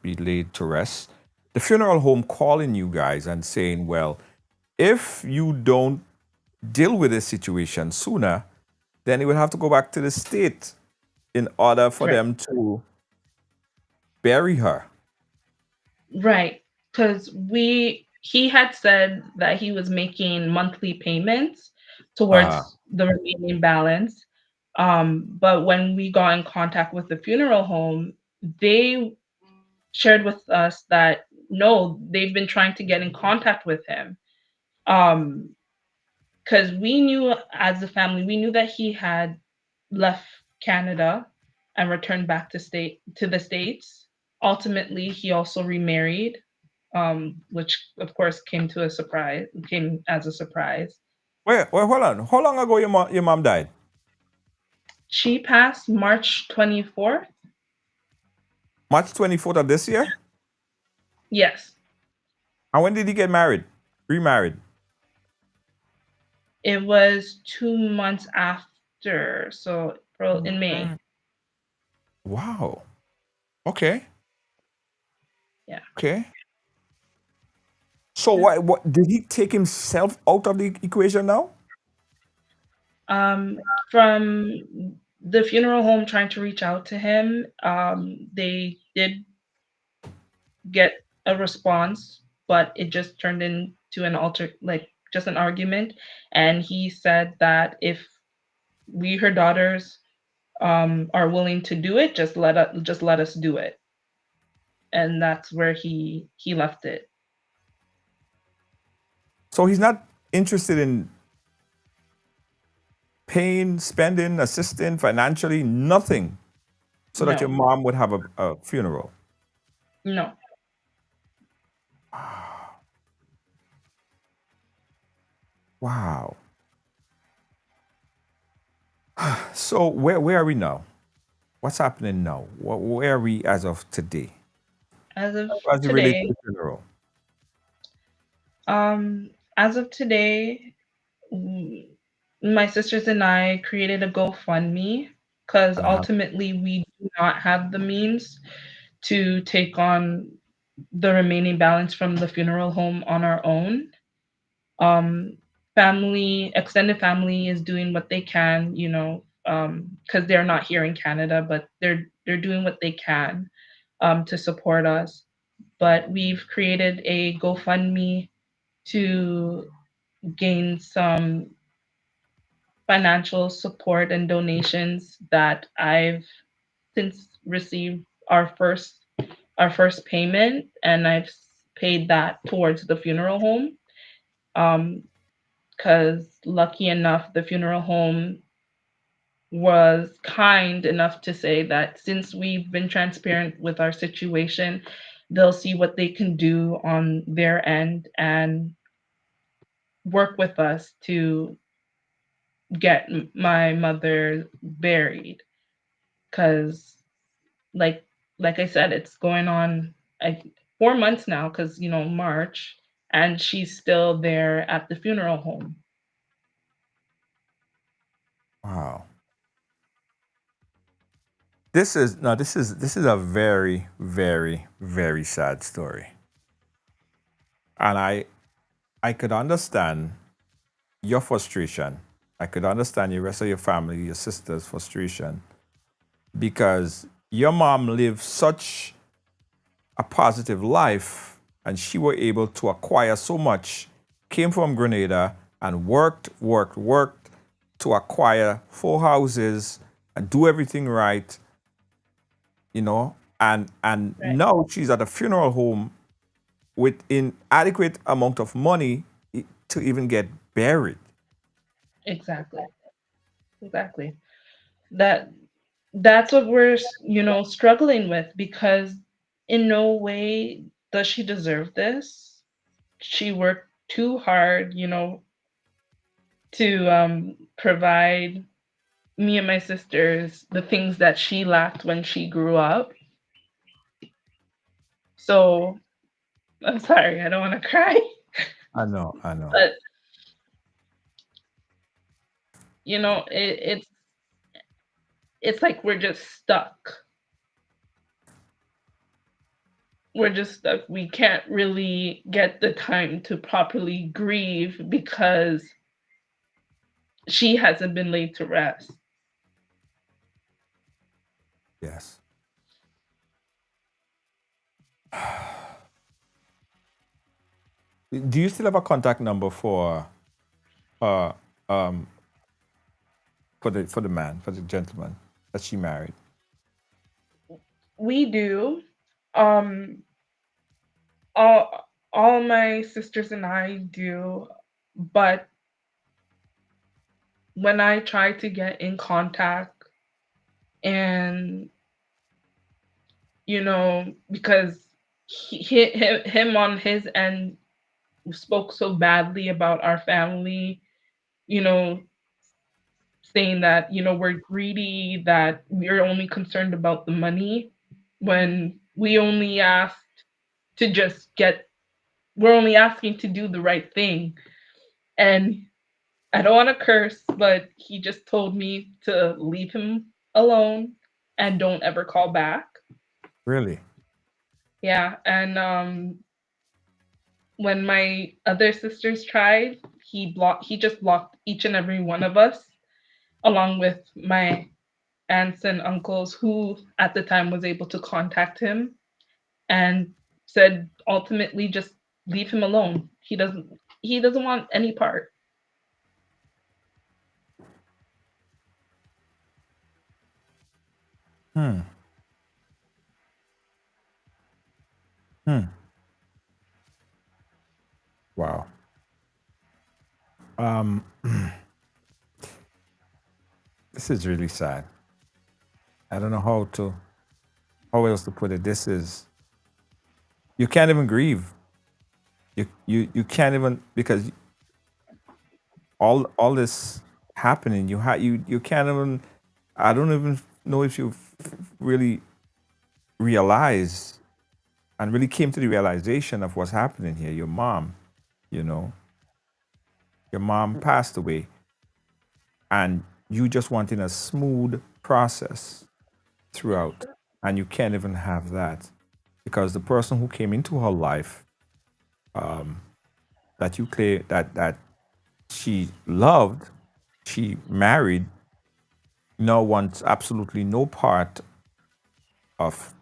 be laid to rest. The funeral home calling you guys and saying, "Well, if you don't deal with this situation sooner, then it will have to go back to the state in order for Right. them to bury her." Right. Because he had said that he was making monthly payments Uh, towards the remaining balance. But when we got in contact with the funeral home, they shared with us that no, they've been trying to get in contact with him. Um, because we knew as a family, we knew that he had left Canada and returned back to the States. Ultimately, he also remarried, which of course came as a surprise. wait, hold on. How long ago your mom died? She passed March 24th. March 24th of this year? Yes, And when did he get married? Remarried? it was 2 months after, so in May. Wow. Okay. Yeah. Okay. So Yeah. what did he take himself out of the equation now? From the funeral home trying to reach out to him, they did get a response, but it just turned into like just an argument. And he said that if we, her daughters, are willing to do it, just let us do it. And that's where he left it. So he's not interested in paying, spending, assisting financially, nothing, so that your No, mom would have a funeral. no. Wow. So where are we now? What's happening now? Where are we as of today? As of As it relates to today, the funeral. um, as of today, mm, my sisters and I created a GoFundMe because Uh-huh. ultimately we do not have the means to take on the remaining balance from the funeral home on our own. Um, extended family is doing what they can, because they're not here in Canada, but they're doing what they can to support us. But we've created a GoFundMe to gain some financial support and donations that I've since received our first payment, and I've paid that towards the funeral home. Because lucky enough, the funeral home was kind enough to say that since we've been transparent with our situation, they'll see what they can do on their end and work with us to get my mother buried. Because, like, like I said, it's going on like 4 months now. Because March, and she's still there at the funeral home. Wow. This is a very, very, very sad story. And I could understand your frustration. I could understand the rest of your family, your sister's frustration, because your mom lived such a positive life and she were able to acquire so much, came from Grenada and worked to acquire 4 houses and do everything right, and Right. now she's at a funeral home with inadequate amount of money to even get buried. Exactly. Exactly. That's what we're struggling with, because in no way does she deserve this. She worked too hard, to provide me and my sisters the things that she lacked when she grew up. So I'm sorry, I don't want to cry, I know, I know. but it's like we're just stuck. We can't really get the time to properly grieve because she hasn't been laid to rest. Yes. Do you still have a contact number uh um for the man, for the gentleman that she married? We do. Um, all my sisters and I do, but when I try to get in contact, and because him on his end spoke so badly about our family, you know, saying that we're greedy, that we're only concerned about the money, when we only asked to just get we're only asking to do the right thing. And I don't want to curse, but he just told me to leave him alone and don't ever call back. Really? Yeah, and when my other sisters tried, he just blocked each and every one of us, along with my aunts and uncles, who at the time was able to contact him, and said ultimately just leave him alone. He doesn't want any part. Hmm. Hmm. Wow. Um, this is really sad. I don't know how else to put it. This is, you can't even grieve. You can't even, because all this happening. You can't even. I don't even know if you really realize and really came to the realization of what's happening here. Your mom, you know, your mom passed away, and you just wanting a smooth process throughout, and you can't even have that because the person who came into her life that you clear that she loved, she married, now wants absolutely no part of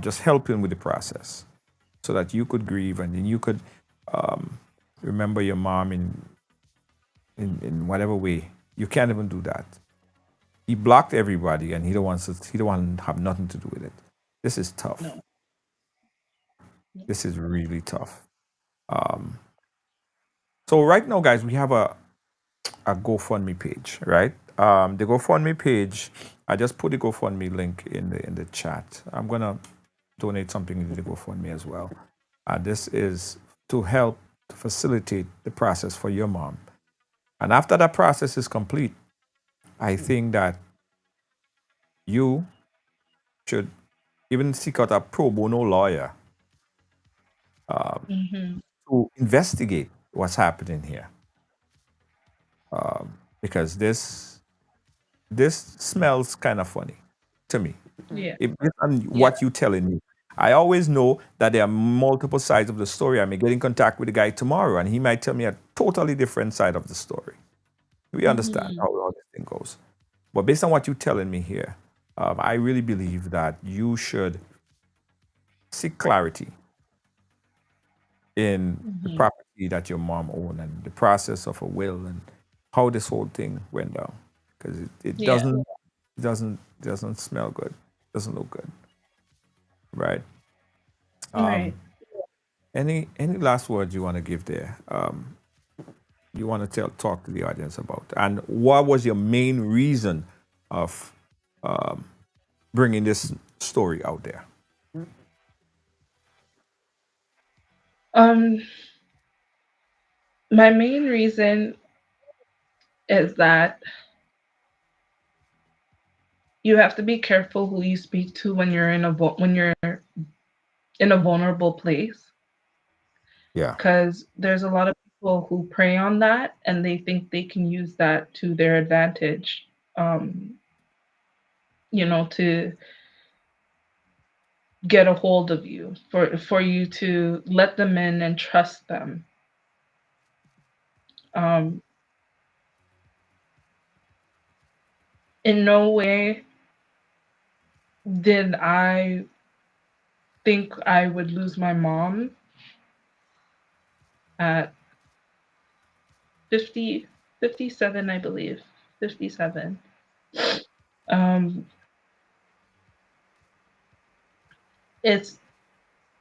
just helping with the process, so that you could grieve and then you could remember your mom in whatever way. You can't even do that. He blocked everybody, and he don't want to have nothing to do with it. This is tough. No. This is really tough. So right now, guys, we have a GoFundMe page, right? The GoFundMe page, I just put the GoFundMe link in the chat. I'm gonna donate something to the GoFundMe as well. This is to help to facilitate the process for your mom. And after that process is complete, I think that you should even seek out a pro bono lawyer Hmm. to investigate what's happening here, because this smells kind of funny to me. Yeah. If based on Yeah. what you're telling me, I always know that there are multiple sides of the story. I may get in contact with the guy tomorrow, and he might tell me a totally different side of the story. We understand Hmm. how this thing goes. But based on what you're telling me here, I really believe that you should seek clarity in the Hmm. property that your mom owned and the process of a will and how this whole thing went down. Because it Yeah. doesn't smell good. Doesn't look good. Right. Right. Any last words you want to give there? You want to talk to the audience about, and what was your main reason of bringing this story out there? Um, my main reason is that you have to be careful who you speak to when you're when you're in a vulnerable place, Yeah. because there's a lot of people who prey on that and they think they can use that to their advantage. Um, to get a hold of you, for you to let them in and trust them. Um, in no way did I think I would lose my mom at 50, 57, I believe. 57. Um, it's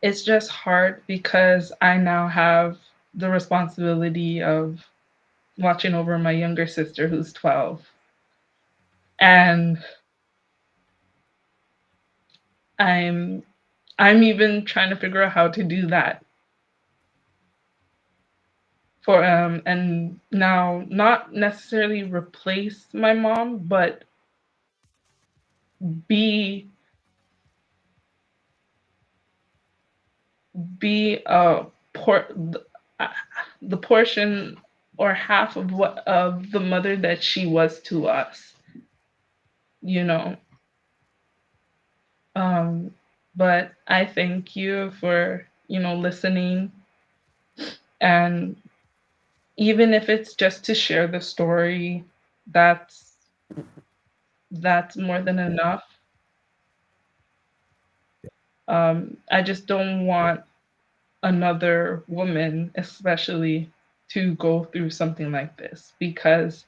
it's just hard because I now have the responsibility of watching over my younger sister who's 12. And I'm I'm even trying to figure out how to do that for and now not necessarily replace my mom, but be be uh, the portion or half of what of the mother that she was to us, you know. Um, but I thank you for, listening, and even if it's just to share the story, that's that's more than enough. I just don't want another woman, especially, to go through something like this, because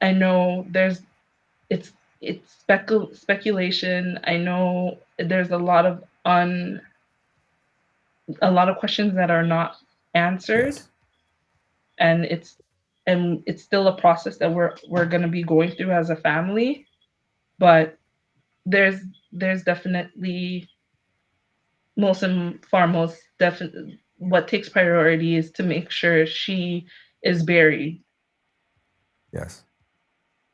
I know it's speculation. I know there's a lot of questions that are not answered, Yes. and it's still a process that we're going to be going through as a family. But there's there's definitely most and foremost, definitely what takes priority is to make sure she is buried. Yes.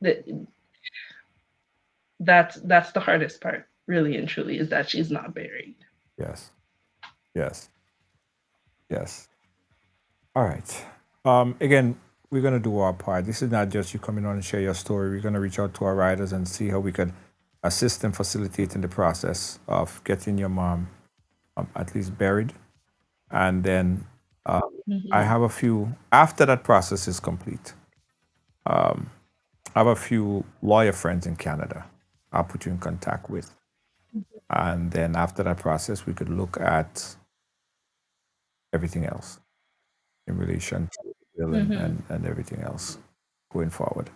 That that's the hardest part, really and truly, is that she's not buried. Yes. Yes. Yes. All right. Again, we're going to do our part. This is not just you coming on and share your story. We're going to reach out to our riders and see how we could assist and facilitate in the process of getting your mom at least buried. And then I Hmm. have a few, after that process is complete, I have a few lawyer friends in Canada I'll put you in contact with. And then after that process, we could look at everything else in relation to the will Hmm. and everything else going forward.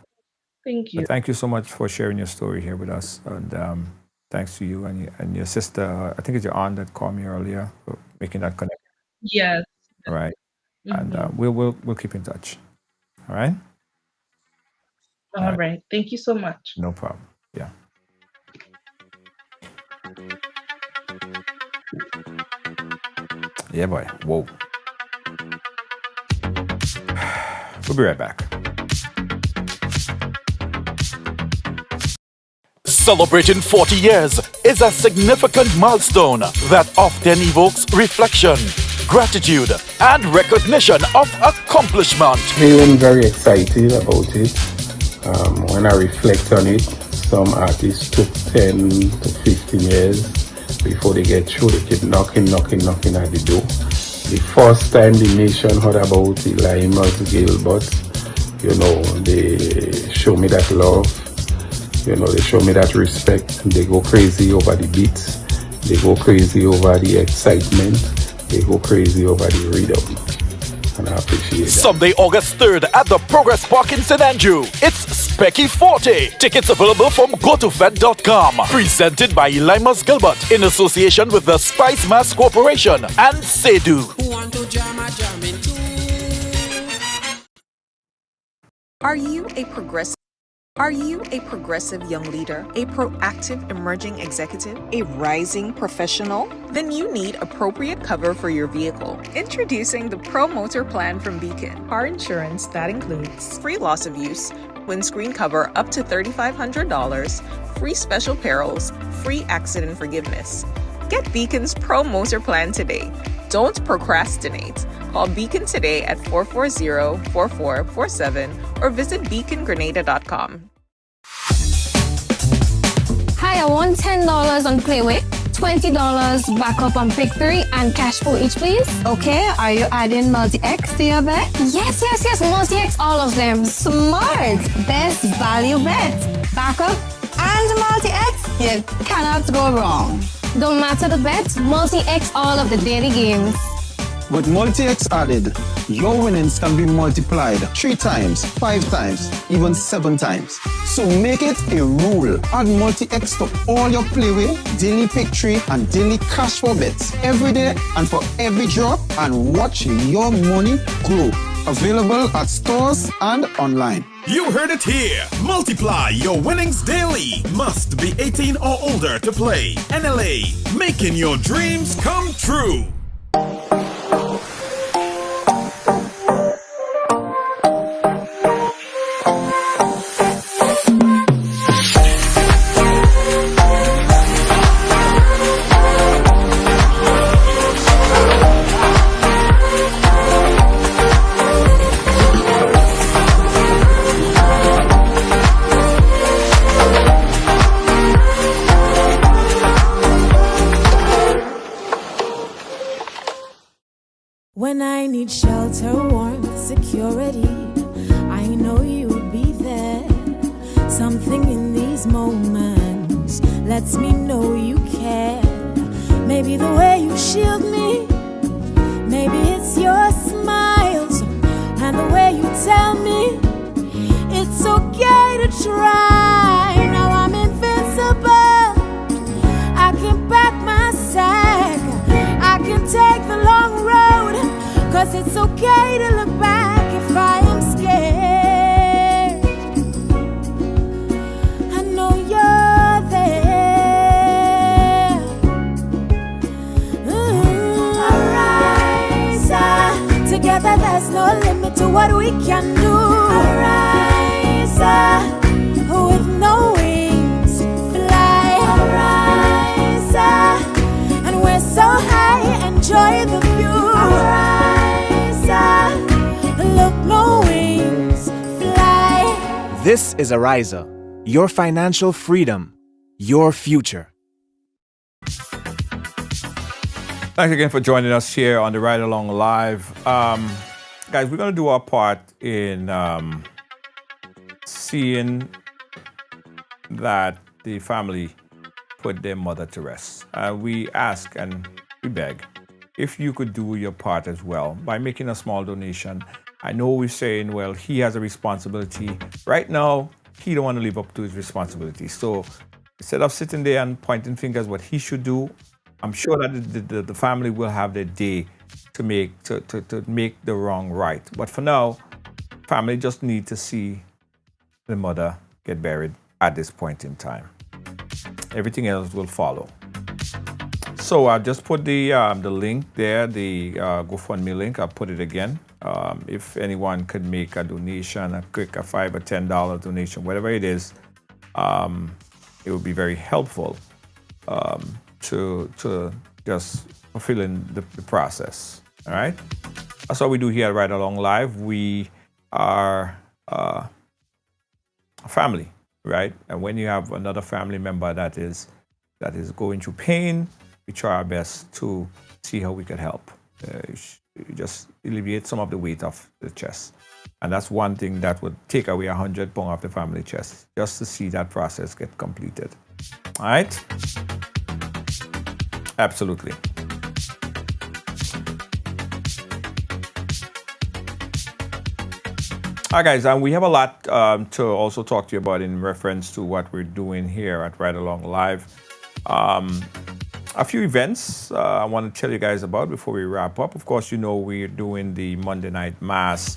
Thank But you. thank you so much for sharing your story here with us. And thanks to you and your sister. I think it's your aunt that called me earlier, for making that connection. Yes. All right. And Hmm. we'll keep in touch. All right. All All right. right. Thank you so much. No problem. Yeah. Yeah, boy. Whoa. We'll be right back. Celebrating 40 years is a significant milestone that often evokes reflection, gratitude, and recognition of accomplishment. Feeling very excited about it. When I reflect on it, some artists took 10 to 15 years before they get through. They keep knocking at the door. The first time the nation heard about the Limas Gilbert, they show me that love. They show me that respect. They go crazy over the beats. They go crazy over the excitement. They go crazy over the rhythm. And I appreciate that. Sunday, August 3rd at the Progress Park in St. Andrew. It's Specky 40. Tickets available from gotofed.com. Presented by Limas Gilbert in association with the Spice Mass Corporation and Sedu. Are you a progressive young leader, a proactive emerging executive, a rising professional? Then you need appropriate cover for your vehicle. Introducing the Pro Motor Plan from Beacon. Car insurance that includes free loss of use, windscreen cover up to $3,500, free special perils, free accident forgiveness. Get Beacon's Pro Motor Plan today. Don't procrastinate. Call Beacon today at 440-4447 or visit beacongrenada.com. Hi, I want $10 on Playway, $20 backup on Pick 3, and cash for each, please. Okay, are you adding multi-X to your bet? Yes, multi-X, all of them. Smart! Best value bet. Backup and multi-X, you cannot go wrong. Don't matter the bet, multi-X all of the daily games. With multi-X added, your winnings can be multiplied 3 times, 5 times, even 7 times. So make it a rule. Add multi-X to all your Playway, daily pick 3, and daily cash for bets every day and for every drop, and watch your money grow. Available at stores and online. You heard it here. Multiply your winnings daily. Must be 18 or older to play. NLA, making your dreams come true. When I need shelter, warmth, security, I know you would be there. Something in these moments lets me know you care. Maybe the way you shield me, maybe it's your smiles and the way you tell me it's okay to try. Now I'm invincible. I can pack my sack. I can take the long road, 'cause it's okay to look back if I am scared. I know you're there. Arise, together there's no limit to what we can do. Arise, with no wings, fly. Arise, and we're so high, enjoy the view. Arise, look, no wings, fly. This is Ariza, your financial freedom, your future. Thanks again for joining us here on the Ride Along Live. Guys, we're going to do our part in seeing that the family put their mother to rest. We ask and we beg if you could do your part as well by making a small donation. I know we're saying, well, he has a responsibility. Right now, he don't want to live up to his responsibility. So instead of sitting there and pointing fingers what he should do, I'm sure that the family will have their day to make the wrong right. But for now, family just need to see the mother get buried at this point in time. Everything else will follow. So I just put the link there, the GoFundMe link. I'll put it again. If anyone could make a donation, a quick $5 or $10 donation, whatever it is, it would be very helpful to just fulfilling the process. All right. That's what we do here at Ride Along Live. We are a family, right? And when you have another family member that is going through pain, we try our best to see how we can help. Just alleviate some of the weight off the chest. And that's one thing that would take away 100 pounds off the family chest, just to see that process get completed. All right? Absolutely. All right, guys, we have a lot to also talk to you about in reference to what we're doing here at Ride Along Live. A few events I want to tell you guys about before we wrap up. Of course, you know we're doing the Monday Night Mass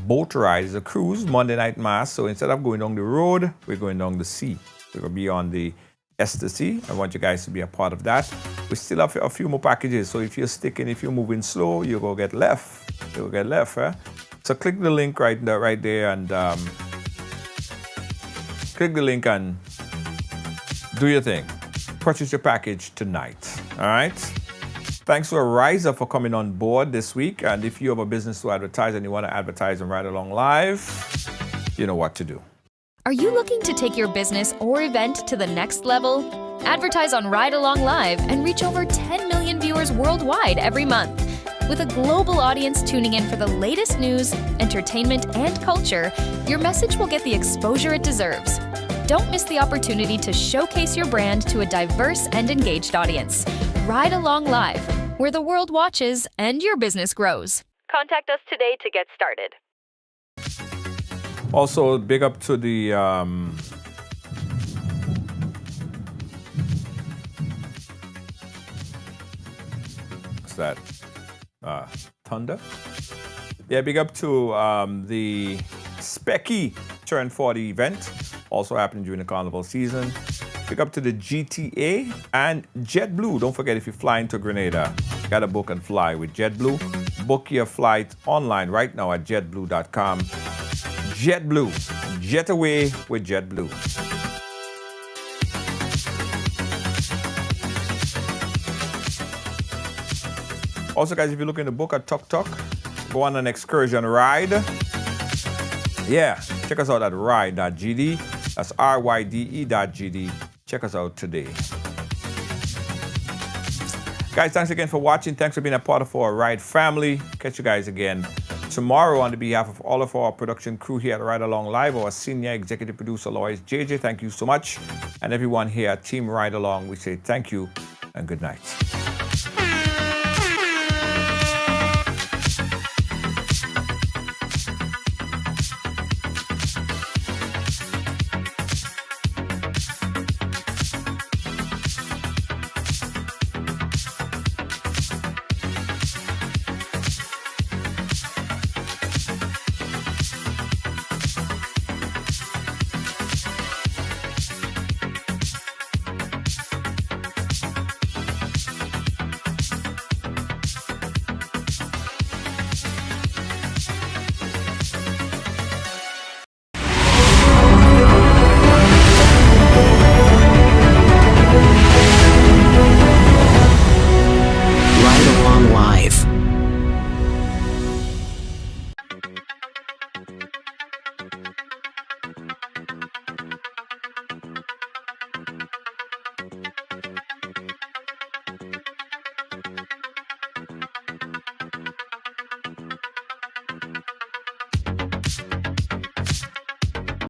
boat ride. It's a cruise, Monday Night Mass. So instead of going down the road, we're going down the sea. We're going to be on the ecstasy. I want you guys to be a part of that. We still have a few more packages. So if you're sticking, if you're moving slow, you'll go get left. You'll get left. So click the link right there and click the link and do your thing. Purchase your package tonight. All right. Thanks to Ariza for coming on board this week. And if you have a business to advertise and you want to advertise and Ride Along Live, you know what to do. Are you looking to take your business or event to the next level? Advertise on Ride Along Live and reach over 10 million viewers worldwide every month. With a global audience tuning in for the latest news, entertainment, and culture, your message will get the exposure it deserves. Don't miss the opportunity to showcase your brand to a diverse and engaged audience. Ride Along Live, where the world watches and your business grows. Contact us today to get started. Also, big up to the what's that? Thunder? Yeah, big up to the Specky Turn 40 event, also happening during the carnival season. Big up to the GTA and JetBlue. Don't forget, if you're flying to Grenada, you gotta book and fly with JetBlue. Book your flight online right now at jetblue.com. JetBlue, jet away with JetBlue. Also, guys, if you're looking to book a tuk-tuk, go on an excursion ride. Yeah, check us out at ride.gd. That's ryde.gd. Check us out today. Guys, thanks again for watching. Thanks for being a part of our Ride family. Catch you guys again tomorrow. On behalf of all of our production crew here at Ride Along Live, our senior executive producer, Lois JJ, thank you so much. And everyone here at Team Ride Along, we say thank you and good night.